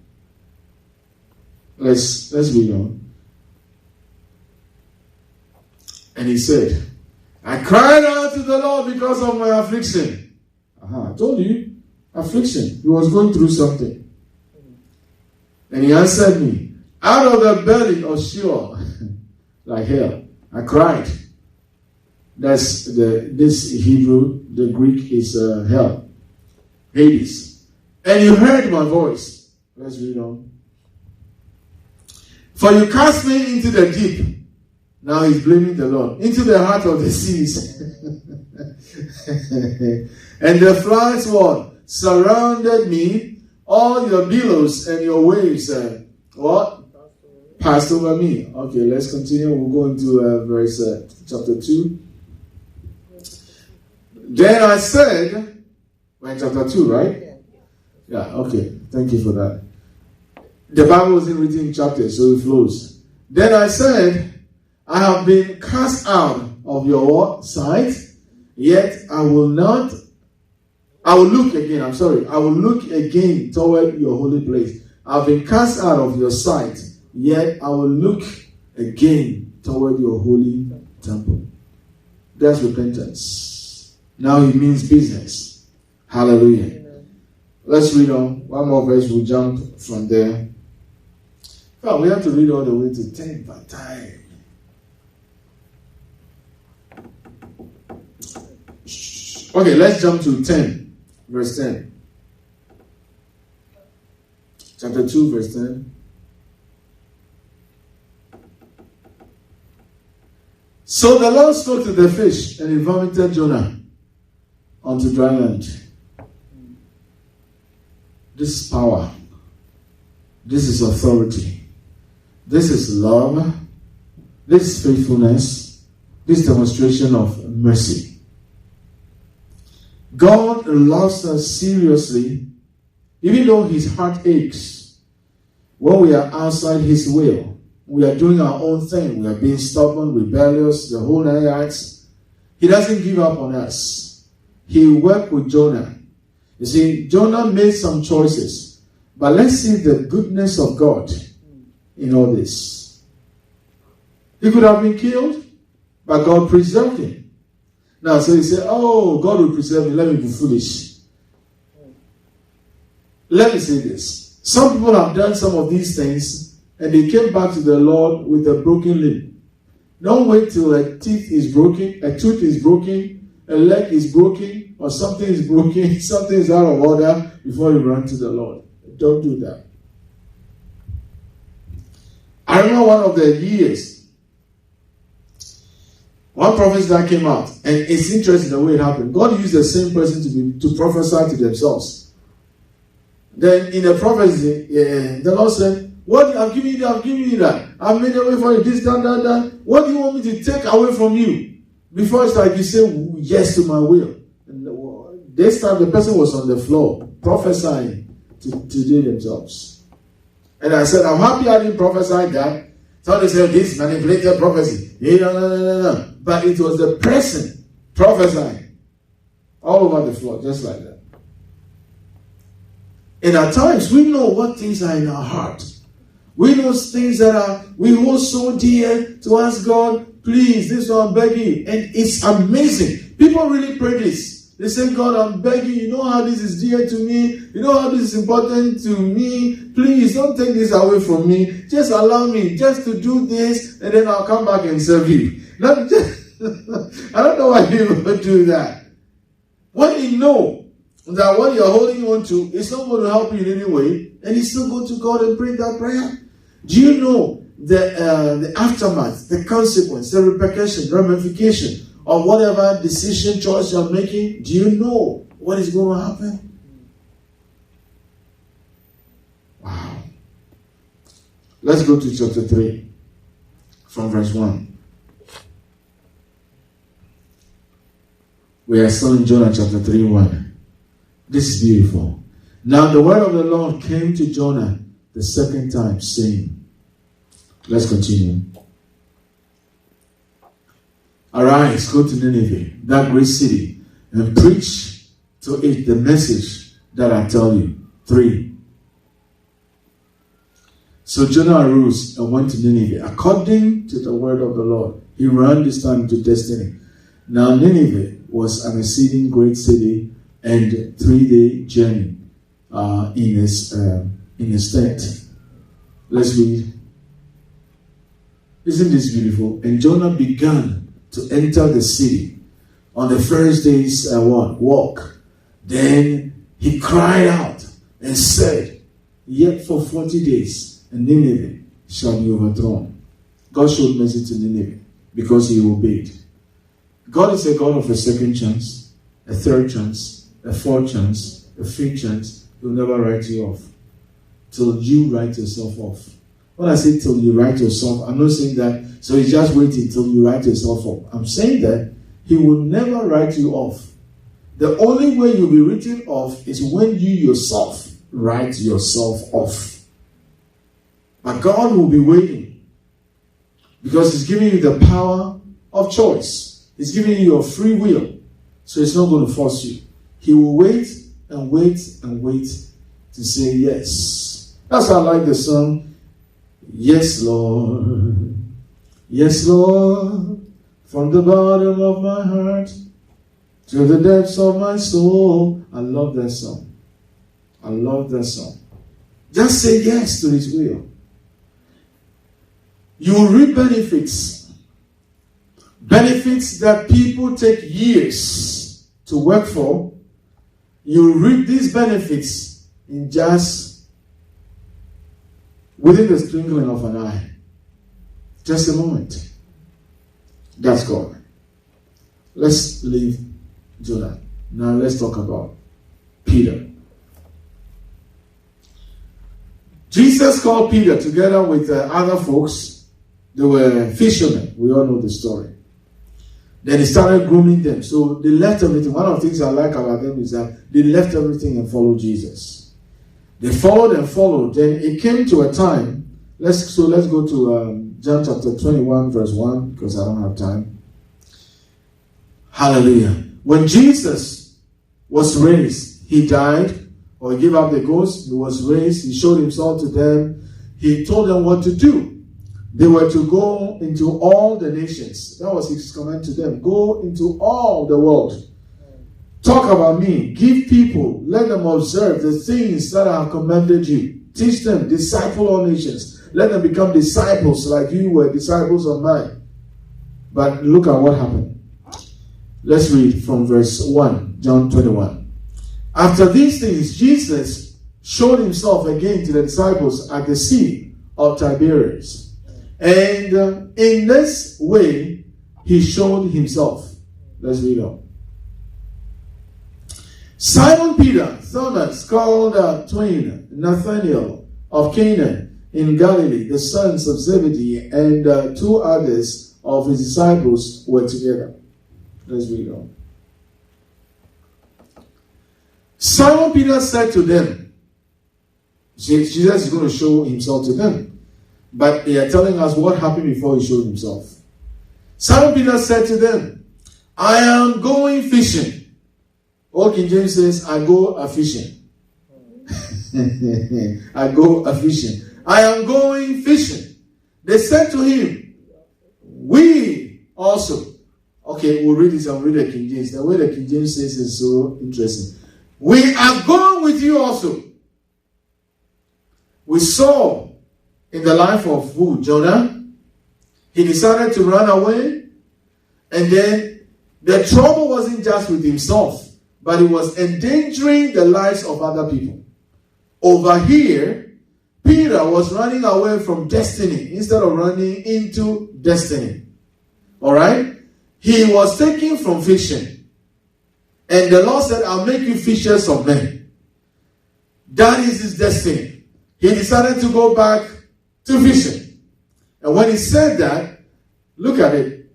Let's read on. And he said, I cried out to the Lord because of my affliction. I told you, affliction. He was going through something. And he answered me, out of the belly of Sheol, like hell, I cried. That's this Hebrew, the Greek is hell, Hades. And you heard my voice. Let's read on. For you cast me into the deep. Now he's blaming the Lord. Into the heart of the seas. And the floods what? Surrounded me. All your billows and your waves what? Passed over me. Okay, let's continue. We'll go into verse chapter 2. Then I said, we're in chapter 2, right? Yeah, okay. Thank you for that. The Bible isn't written in chapters, so it flows. Then I said, I have been cast out of your sight, yet I will look again toward your holy place. I've been cast out of your sight, yet I will look again toward your holy temple. That's repentance. Now it means business. Hallelujah. Amen. Let's read on. One more verse, we'll jump from there. Oh, we have to read all the way to 10 by time. Okay, let's jump to 10, verse 10. Chapter 2, verse 10. So the Lord spoke to the fish, and he vomited Jonah onto dry land. This is power. This is authority. This is love. This is faithfulness. This demonstration of mercy. God loves us seriously, even though his heart aches when we are outside his will. We are doing our own thing. We are being stubborn, rebellious, the whole 9 yards. He doesn't give up on us. He worked with Jonah. You see, Jonah made some choices. But let's see the goodness of God in all this. He could have been killed, but God preserved him. Now, so he said, oh, God will preserve me. Let me be foolish. Let me say this. Some people have done some of these things, and they came back to the Lord with a broken limb. Don't wait till a tooth is broken, a leg is broken, or something is broken, something is out of order before you run to the Lord. Don't do that. I remember one of the years, one prophet that came out, and it's interesting the way it happened. God used the same person to prophesy to themselves. Then in the prophecy, the Lord said, what I've given you that. I've made a way for you, this, that. What do you want me to take away from you? Before it's like you say yes to my will. And this time the person was on the floor prophesying to do themselves. And I said, I'm happy I didn't prophesy that. So they said, this manipulated prophecy. No. But it was the person prophesying all over the floor, just like that. And at times we know what things are in our heart. We know things that we hold so dear to ask God, please, this one I'm begging. And it's amazing. People really pray this. They say, God, I'm begging. You know how this is dear to me. You know how this is important to me. Please, don't take this away from me. Just allow me just to do this, and then I'll come back and serve you. I don't know why people do that. When you know that what you're holding on to is not going to help you in any way, and you still go to God and pray that prayer. Do you know the aftermath, the consequence, the repercussion, ramification of whatever decision, choice you're making? Do you know what is going to happen? Wow. Let's go to chapter 3 from verse 1. We are still in Jonah chapter 3, 1. This is beautiful. Now the word of the Lord came to Jonah the second time, saying, let's continue. Arise, go to Nineveh, that great city, and preach to it the message that I tell you. 3. So Jonah arose and went to Nineveh, according to the word of the Lord. He ran this time to destiny. Now Nineveh was an exceeding great city and 3-day journey in his tent. Let's read. Isn't this beautiful? And Jonah began to enter the city on the first day's walk. Then he cried out and said, yet for 40 days, and Nineveh shall be overthrown. God showed mercy to Nineveh because he obeyed. God is a God of a second chance, a third chance, a fourth chance, a fifth chance. He will never write you off till you write yourself off. When I say till you write yourself, I'm not saying that so he's just waiting till you write yourself off. I'm saying that he will never write you off. The only way you'll be written off is when you yourself write yourself off. But God will be waiting because he's giving you the power of choice. He's giving you your free will. So it's not going to force you. He will wait and wait and wait to say yes. That's why I like the song, yes, Lord. Yes, Lord. From the bottom of my heart to the depths of my soul. I love that song. I love that song. Just say yes to his will. You will reap benefits. Benefits that people take years to work for. You will reap these benefits in just within the twinkling of an eye. Just a moment. That's God. Let's leave Jonah. Now let's talk about Peter. Jesus called Peter together with other folks. They were fishermen. We all know the story. Then he started grooming them. So they left everything. One of the things I like about them is that they left everything and followed Jesus. They followed and followed. Then it came to a time. Let's go to John chapter 21 verse 1 because I don't have time. Hallelujah. When Jesus was raised, he died or he gave up the ghost. He was raised. He showed himself to them. He told them what to do. They were to go into all the nations. That was his command to them. Go into all the world. Talk about me. Give people. Let them observe the things that I have commanded you. Teach them. Disciple all nations. Let them become disciples like you were disciples of mine. But look at what happened. Let's read from verse 1. John 21. After these things, Jesus showed himself again to the disciples at the Sea of Tiberias. And in this way, he showed himself. Let's read on. Simon Peter, Thomas, called Twain, Nathanael of Canaan in Galilee, the sons of Zebedee, and 2 others of his disciples were together. Let's read on. Simon Peter said to them, Jesus is going to show himself to them. But they are telling us what happened before he showed himself. Simon Peter said to them, I am going fishing. Old King James says, I go a-fishing. I go a-fishing. I am going fishing. They said to him, we also. Okay, we'll read this and read the King James. The way the King James says is so interesting. We are going with you also. We saw in the life of who? Jonah. He decided to run away. And then the trouble wasn't just with himself, but it was endangering the lives of other people. Over here, Peter was running away from destiny instead of running into destiny. Alright? He was taken from fishing. And the Lord said, I'll make you fishers of men. That is his destiny. He decided to go back to fishing. And when he said that, look at it.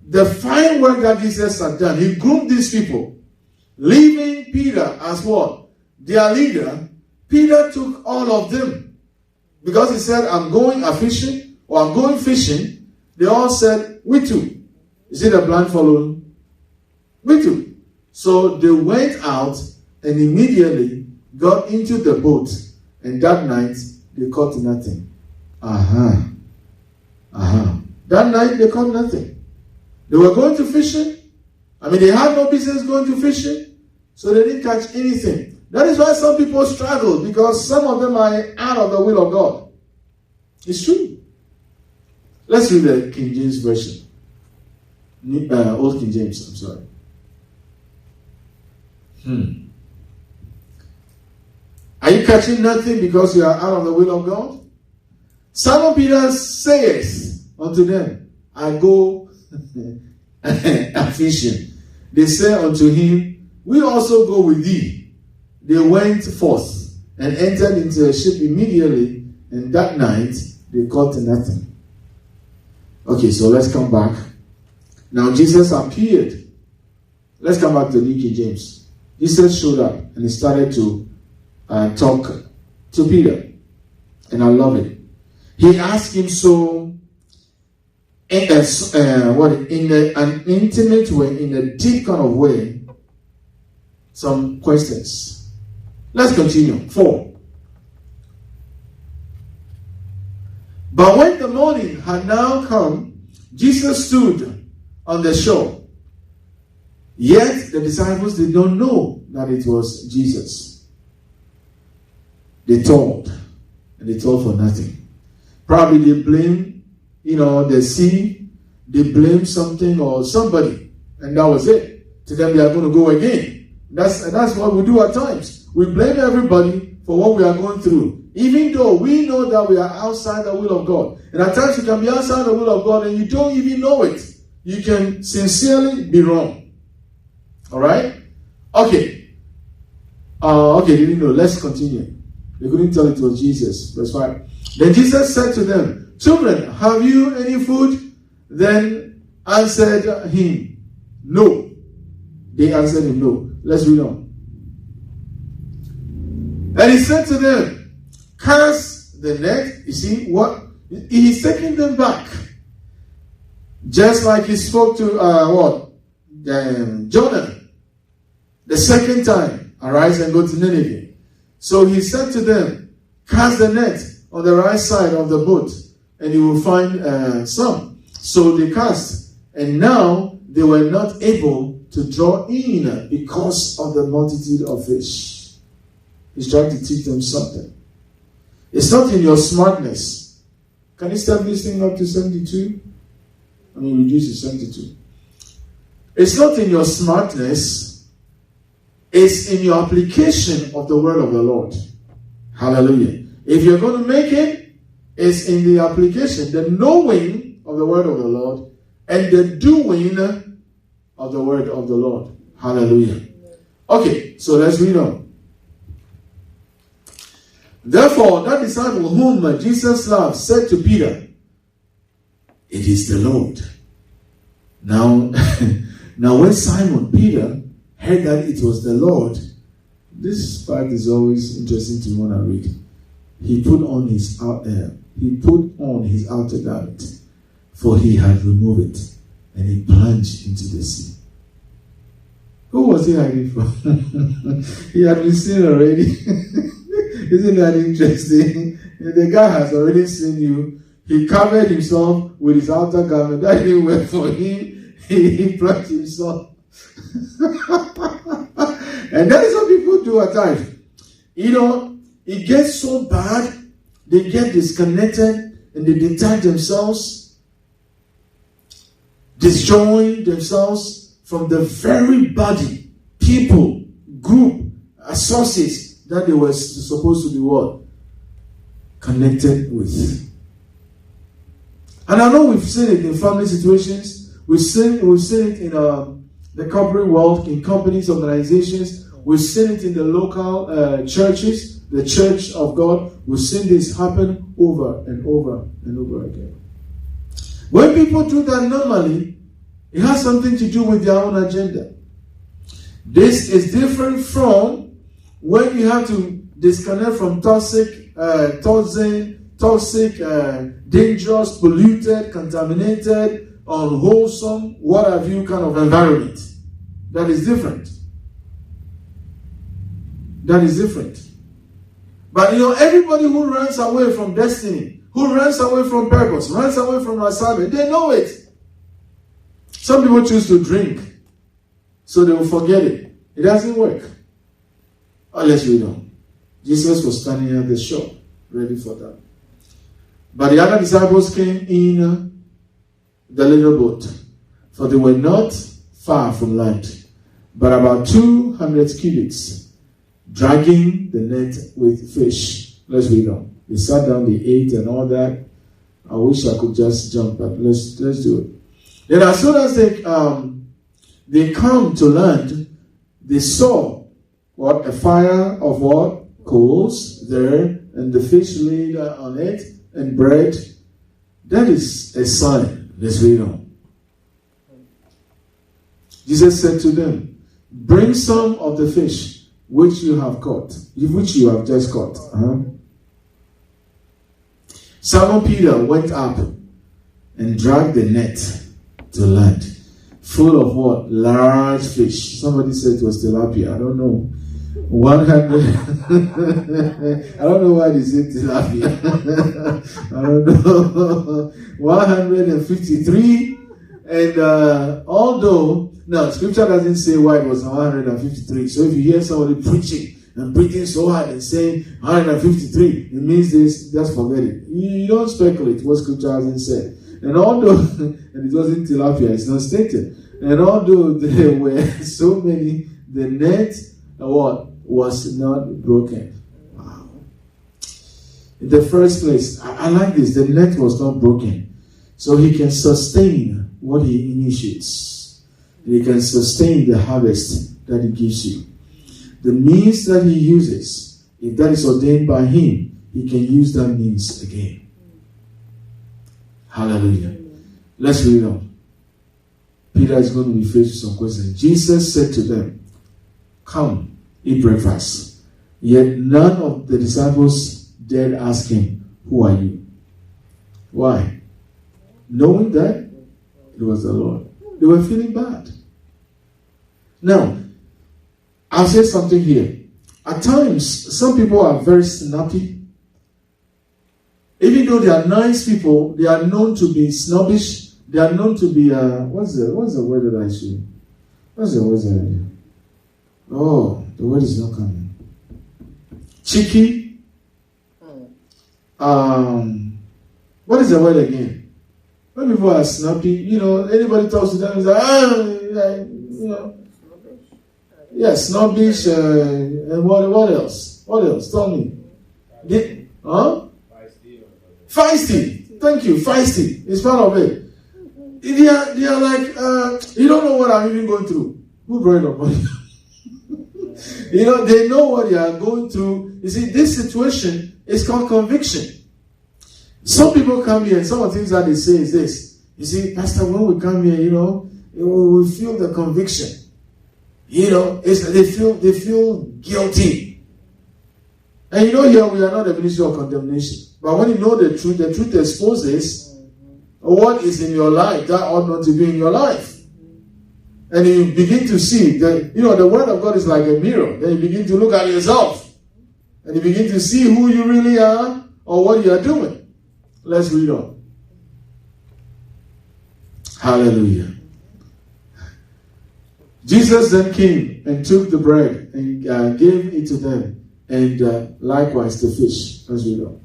The fine work that Jesus had done, he groomed these people, leaving Peter as what? Their leader. Peter took all of them. Because he said, I'm going a fishing, or I'm going fishing. They all said, we too. Is it a blind following? We too. So they went out and immediately got into the boat. And that night, they caught nothing. That night, they caught nothing. They were going to fishing. They had no business going to fishing. So they didn't catch anything. That is why some people struggle, because some of them are out of the will of God. It's true. Let's read the King James Version. Old King James, I'm sorry. Are you catching nothing because you are out of the will of God? Simon Peter says unto them, I go a fishing. They say unto him, we also go with thee. They went forth and entered into a ship immediately, and that night they caught nothing. Okay, so let's come back. Now Jesus appeared. Let's come back to New King James. Jesus showed up and he started to talk to Peter. And I love it. He asked him so in an intimate way, in a deep kind of way, some questions. Let's continue. 4. But when the morning had now come, Jesus stood on the shore. Yet the disciples did not know that it was Jesus. They told, and they told for nothing. Probably they blame, the sea. They blame something or somebody, and that was it. To them, they are going to go again. That's what we do at times. We blame everybody for what we are going through, even though we know that we are outside the will of God. And at times you can be outside the will of God and you don't even know it. You can sincerely be wrong. Alright? Okay. They didn't know. Let's continue. They couldn't tell it was Jesus. Verse 5. Then Jesus said to them, children, have you any food? Then answered him, no. They answered him, no. Let's read on. And he said to them, cast the net. You see what? He's taking them back. Just like he spoke to Jonah the second time. Arise and go to Nineveh. So he said to them, cast the net on the right side of the boat, and you will find some. So they cast, and now they were not able to draw in because of the multitude of fish. He's trying to teach them something. It's not in your smartness. Can you step this thing up to 72? Reduce to 72. It's not in your smartness. It's in your application of the word of the Lord. Hallelujah. If you're going to make it, it's in the application, the knowing of the word of the Lord, and the doing of the word of the Lord. Hallelujah. Okay, so let's read on. Therefore, that disciple whom Jesus loved said to Peter, it is the Lord. Now when Simon Peter heard that it was the Lord, this part is always interesting to want to read. He put on his outer garment, for he had removed it, and he plunged into the sea. Who was he hiding from? He had been seen already. Isn't that interesting? The guy has already seen you. He covered himself with his outer garment. That didn't work for him. He plunged himself. And that is what people do at times. It gets so bad, they get disconnected and they detach themselves, disjoin themselves from the very body, people group, sources that they were supposed to be what? Connected with. And I know we've seen it in family situations. We've seen it in the corporate world, in companies, organizations. We've seen it in the local churches, the Church of God. We've seen this happen over and over and over again. When people do that normally, it has something to do with their own agenda. This is different from when you have to disconnect from toxic, dangerous, polluted, contaminated, unwholesome, what have you kind of environment. That is different. That is different. But everybody who runs away from destiny, who runs away from purpose, runs away from assignment, they know it. Some people choose to drink, so they will forget it. It doesn't work. Unless we don't. Jesus was standing at the shore, ready for that. But the other disciples came in the little boat, for they were not far from land, but about 200 cubits, dragging the net with fish. Let's read on. They sat down, they ate and all that. I wish I could just jump, but let's do it. Then as soon as they come to land, they saw what? A fire of what? Coals there, and the fish laid on it, and bread. That is a sign. Let's read on. Jesus said to them, bring some of the fish which you have caught, which you have just caught. Simon Peter went up and dragged the net to land, full of what? Large fish. Somebody said it was tilapia. I don't know. 100. I don't know why they say tilapia. I don't know. 153. And although, now scripture doesn't say why it was 153. So if you hear somebody preaching and breathing so hard and saying 153, it means this, just forget it. You don't speculate what scripture hasn't said. And although, and it wasn't tilapia, it's not stated. And although there were so many, the net was not broken. Wow. In the first place, I like this. The net was not broken. So he can sustain what he initiates. He can sustain the harvest that he gives you. The means that he uses, if that is ordained by him, he can use that means again. Hallelujah. Let's read on. Peter is going to be faced with some questions. Jesus said to them, come, eat breakfast. Yet none of the disciples dared ask him, who are you? Why? Knowing that it was the Lord. They were feeling bad. Now, I'll say something here. At times, some people are very snappy. Even though they are nice people, they are known to be snobbish. They are known to be, what's the word that I should? What's the word? Oh, the word is not coming. Cheeky. What is the word again? When people are snappy, anybody talks to them, it's like, snobbish, and what else? What else? Tell me. Feisty. Thank you. Feisty. It's part of it. They are like, you don't know what I'm even going through. Who brought it up on you? They know what they are going through. You see, this situation is called conviction. Some people come here and some of the things that they say is this. You see, Pastor, when we come here, we feel the conviction. They feel guilty. And here we are not a ministry of condemnation. But when you know the truth exposes what is in your life that ought not to be in your life. And you begin to see that, the word of God is like a mirror. Then you begin to look at yourself. And you begin to see who you really are or what you are doing. Let's read on. Hallelujah. Jesus then came and took the bread and gave it to them. And likewise the fish. Let's read on.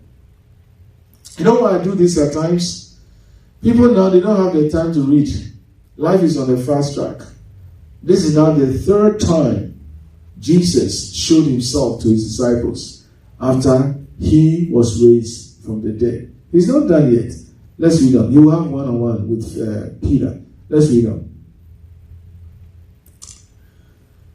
You know why I do this at times? People now, they don't have the time to read. Life is on a fast track. This is now the third time Jesus showed himself to his disciples after he was raised from the dead. He's not done yet. Let's read on. He will have one-on-one with Peter. Let's read on.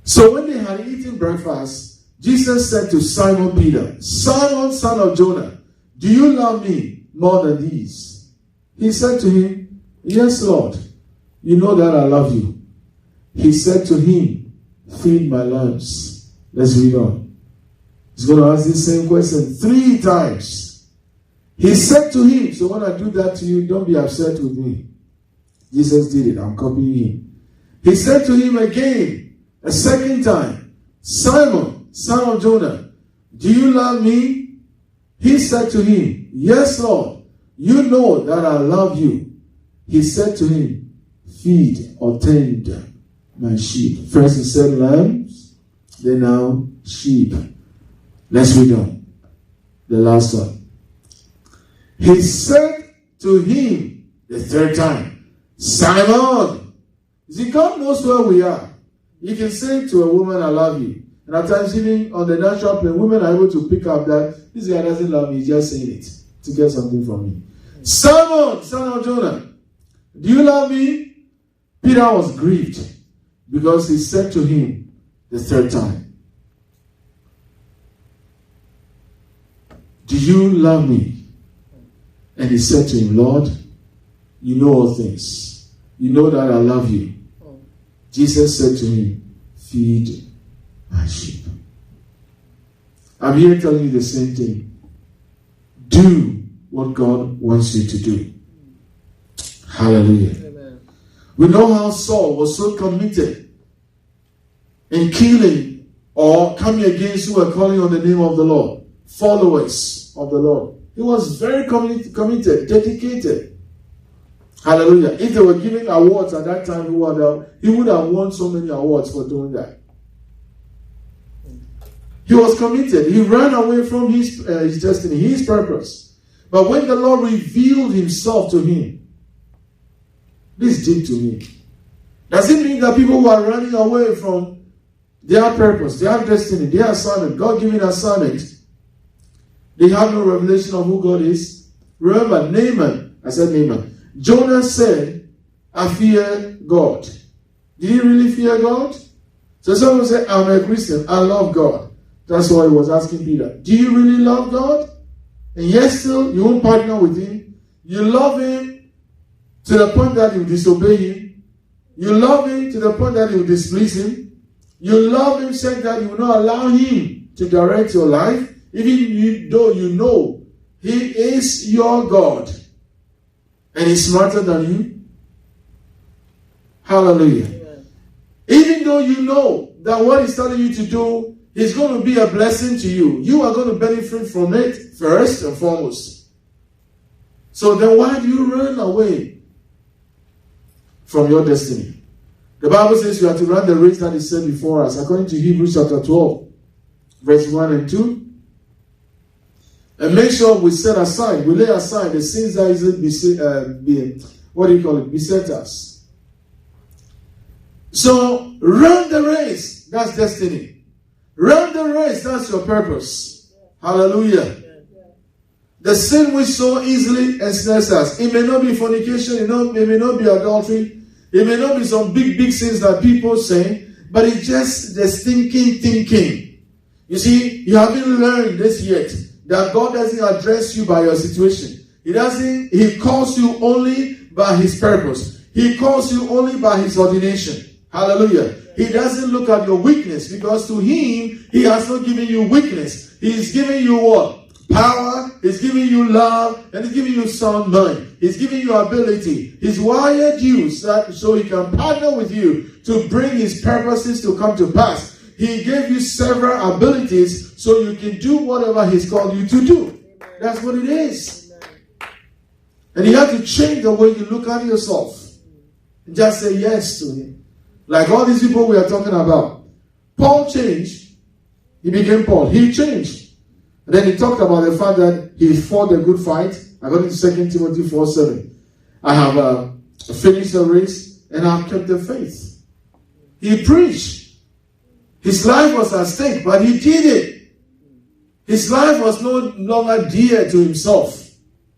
So when they had eaten breakfast, Jesus said to Simon Peter, Simon, son of Jonah, do you love me more than these? He said to him, yes, Lord. You know that I love you. He said to him, feed my lambs. Let's read on. He's going to ask the same question 3 times. He said to him, so when I do that to you, don't be upset with me. Jesus did it. I'm copying him. He said to him again, a second time, Simon, son of Jonah, do you love me? He said to him, yes, Lord. You know that I love you. He said to him, feed or tend my sheep. First he said lambs, then now sheep. Let's read on. The last one. He said to him the 3rd time, Simon. See, God knows where we are. You can say to a woman, I love you. And at times, even on the natural plane, women are able to pick up that this guy doesn't love me, he's just saying it to get something from me. Simon, son of Jonah, do you love me? Peter was grieved because he said to him the 3rd time, do you love me? And he said to him, Lord, you know all things. You know that I love you. Jesus said to him, feed my sheep. I'm here telling you the same thing. Do what God wants you to do. Hallelujah. Amen. We know how Saul was so committed in killing or coming against who were calling on the name of the Lord, followers of the Lord. He was very committed, dedicated. Hallelujah. If they were giving awards at that time, he would have won so many awards for doing that. He was committed. He ran away from his destiny, his purpose. But when the Lord revealed himself to him, this did to me. Does it mean that people who are running away from their purpose, their destiny, their assignment, God-given assignment, they have no revelation of who God is? Remember, Naaman, I said Naaman. Jonah said, I fear God. Did he really fear God? So someone said, I'm a Christian, I love God. That's why he was asking Peter, do you really love God? And yet still, you won't partner with him. You love him to the point that you disobey him. You love him to the point that you displease him. You love him such that you will not allow him to direct your life, even though you know he is your God. And he's smarter than you. Hallelujah. Amen. Even though you know that what he's telling you to do is going to be a blessing to you, you are going to benefit from it first and foremost. So then why do you run away from your destiny? The Bible says you have to run the race that is set before us, according to Hebrews chapter 12, verse 1 and 2. And make sure we lay aside the sins that beset us. So run the race, that's destiny. Run the race, that's your purpose. Hallelujah. The sin which so easily ensnares us. It may not be fornication, it may not be adultery, it may not be some big sins that people say, but it's just the stinking thinking. You see, you haven't learned this yet. That God doesn't address you by your situation. He calls you only by his purpose. He calls you only by his ordination. Hallelujah. He doesn't look at your weakness, because to him, he has not given you weakness. He's giving you what? Power. He's giving you love, and he's giving you sound mind. He's giving you ability. He's wired you so he can partner with you to bring his purposes to come to pass. He gave you several abilities so you can do whatever he's called you to do. Amen. That's what it is. Amen. And you have to change the way you look at yourself. And just say yes to him. Like all these people we are talking about. Paul changed. He became Paul. He changed. And then he talked about the fact that he fought the good fight. According to 2 Timothy 4:7. I have finished the race and I have kept the faith. He preached. His life was at stake, but he did it. His life was no longer dear to himself.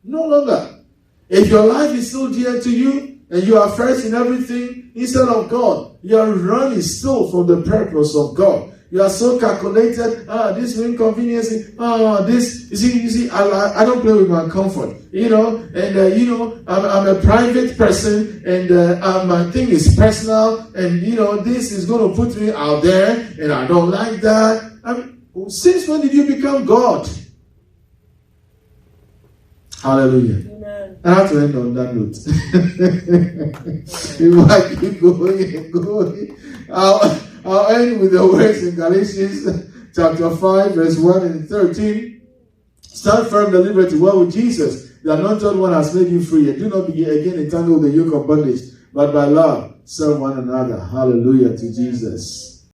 No longer. If your life is still dear to you, and you are first in everything instead of God, you are running still from the purpose of God. You are so calculated. This will inconvenience. This. You see. I don't play with my comfort. And I'm a private person, and my thing is personal. And this is going to put me out there, and I don't like that. Since when did you become God? Hallelujah. Amen. I have to end on that note. If I keep going and going, I'll end with the words in Galatians chapter 5, verse 1 and 13. Stand firm, the liberty, well with Jesus. The anointed one has made you free. And do not be again entangled with the yoke of bondage, but by love serve one another. Hallelujah to Jesus.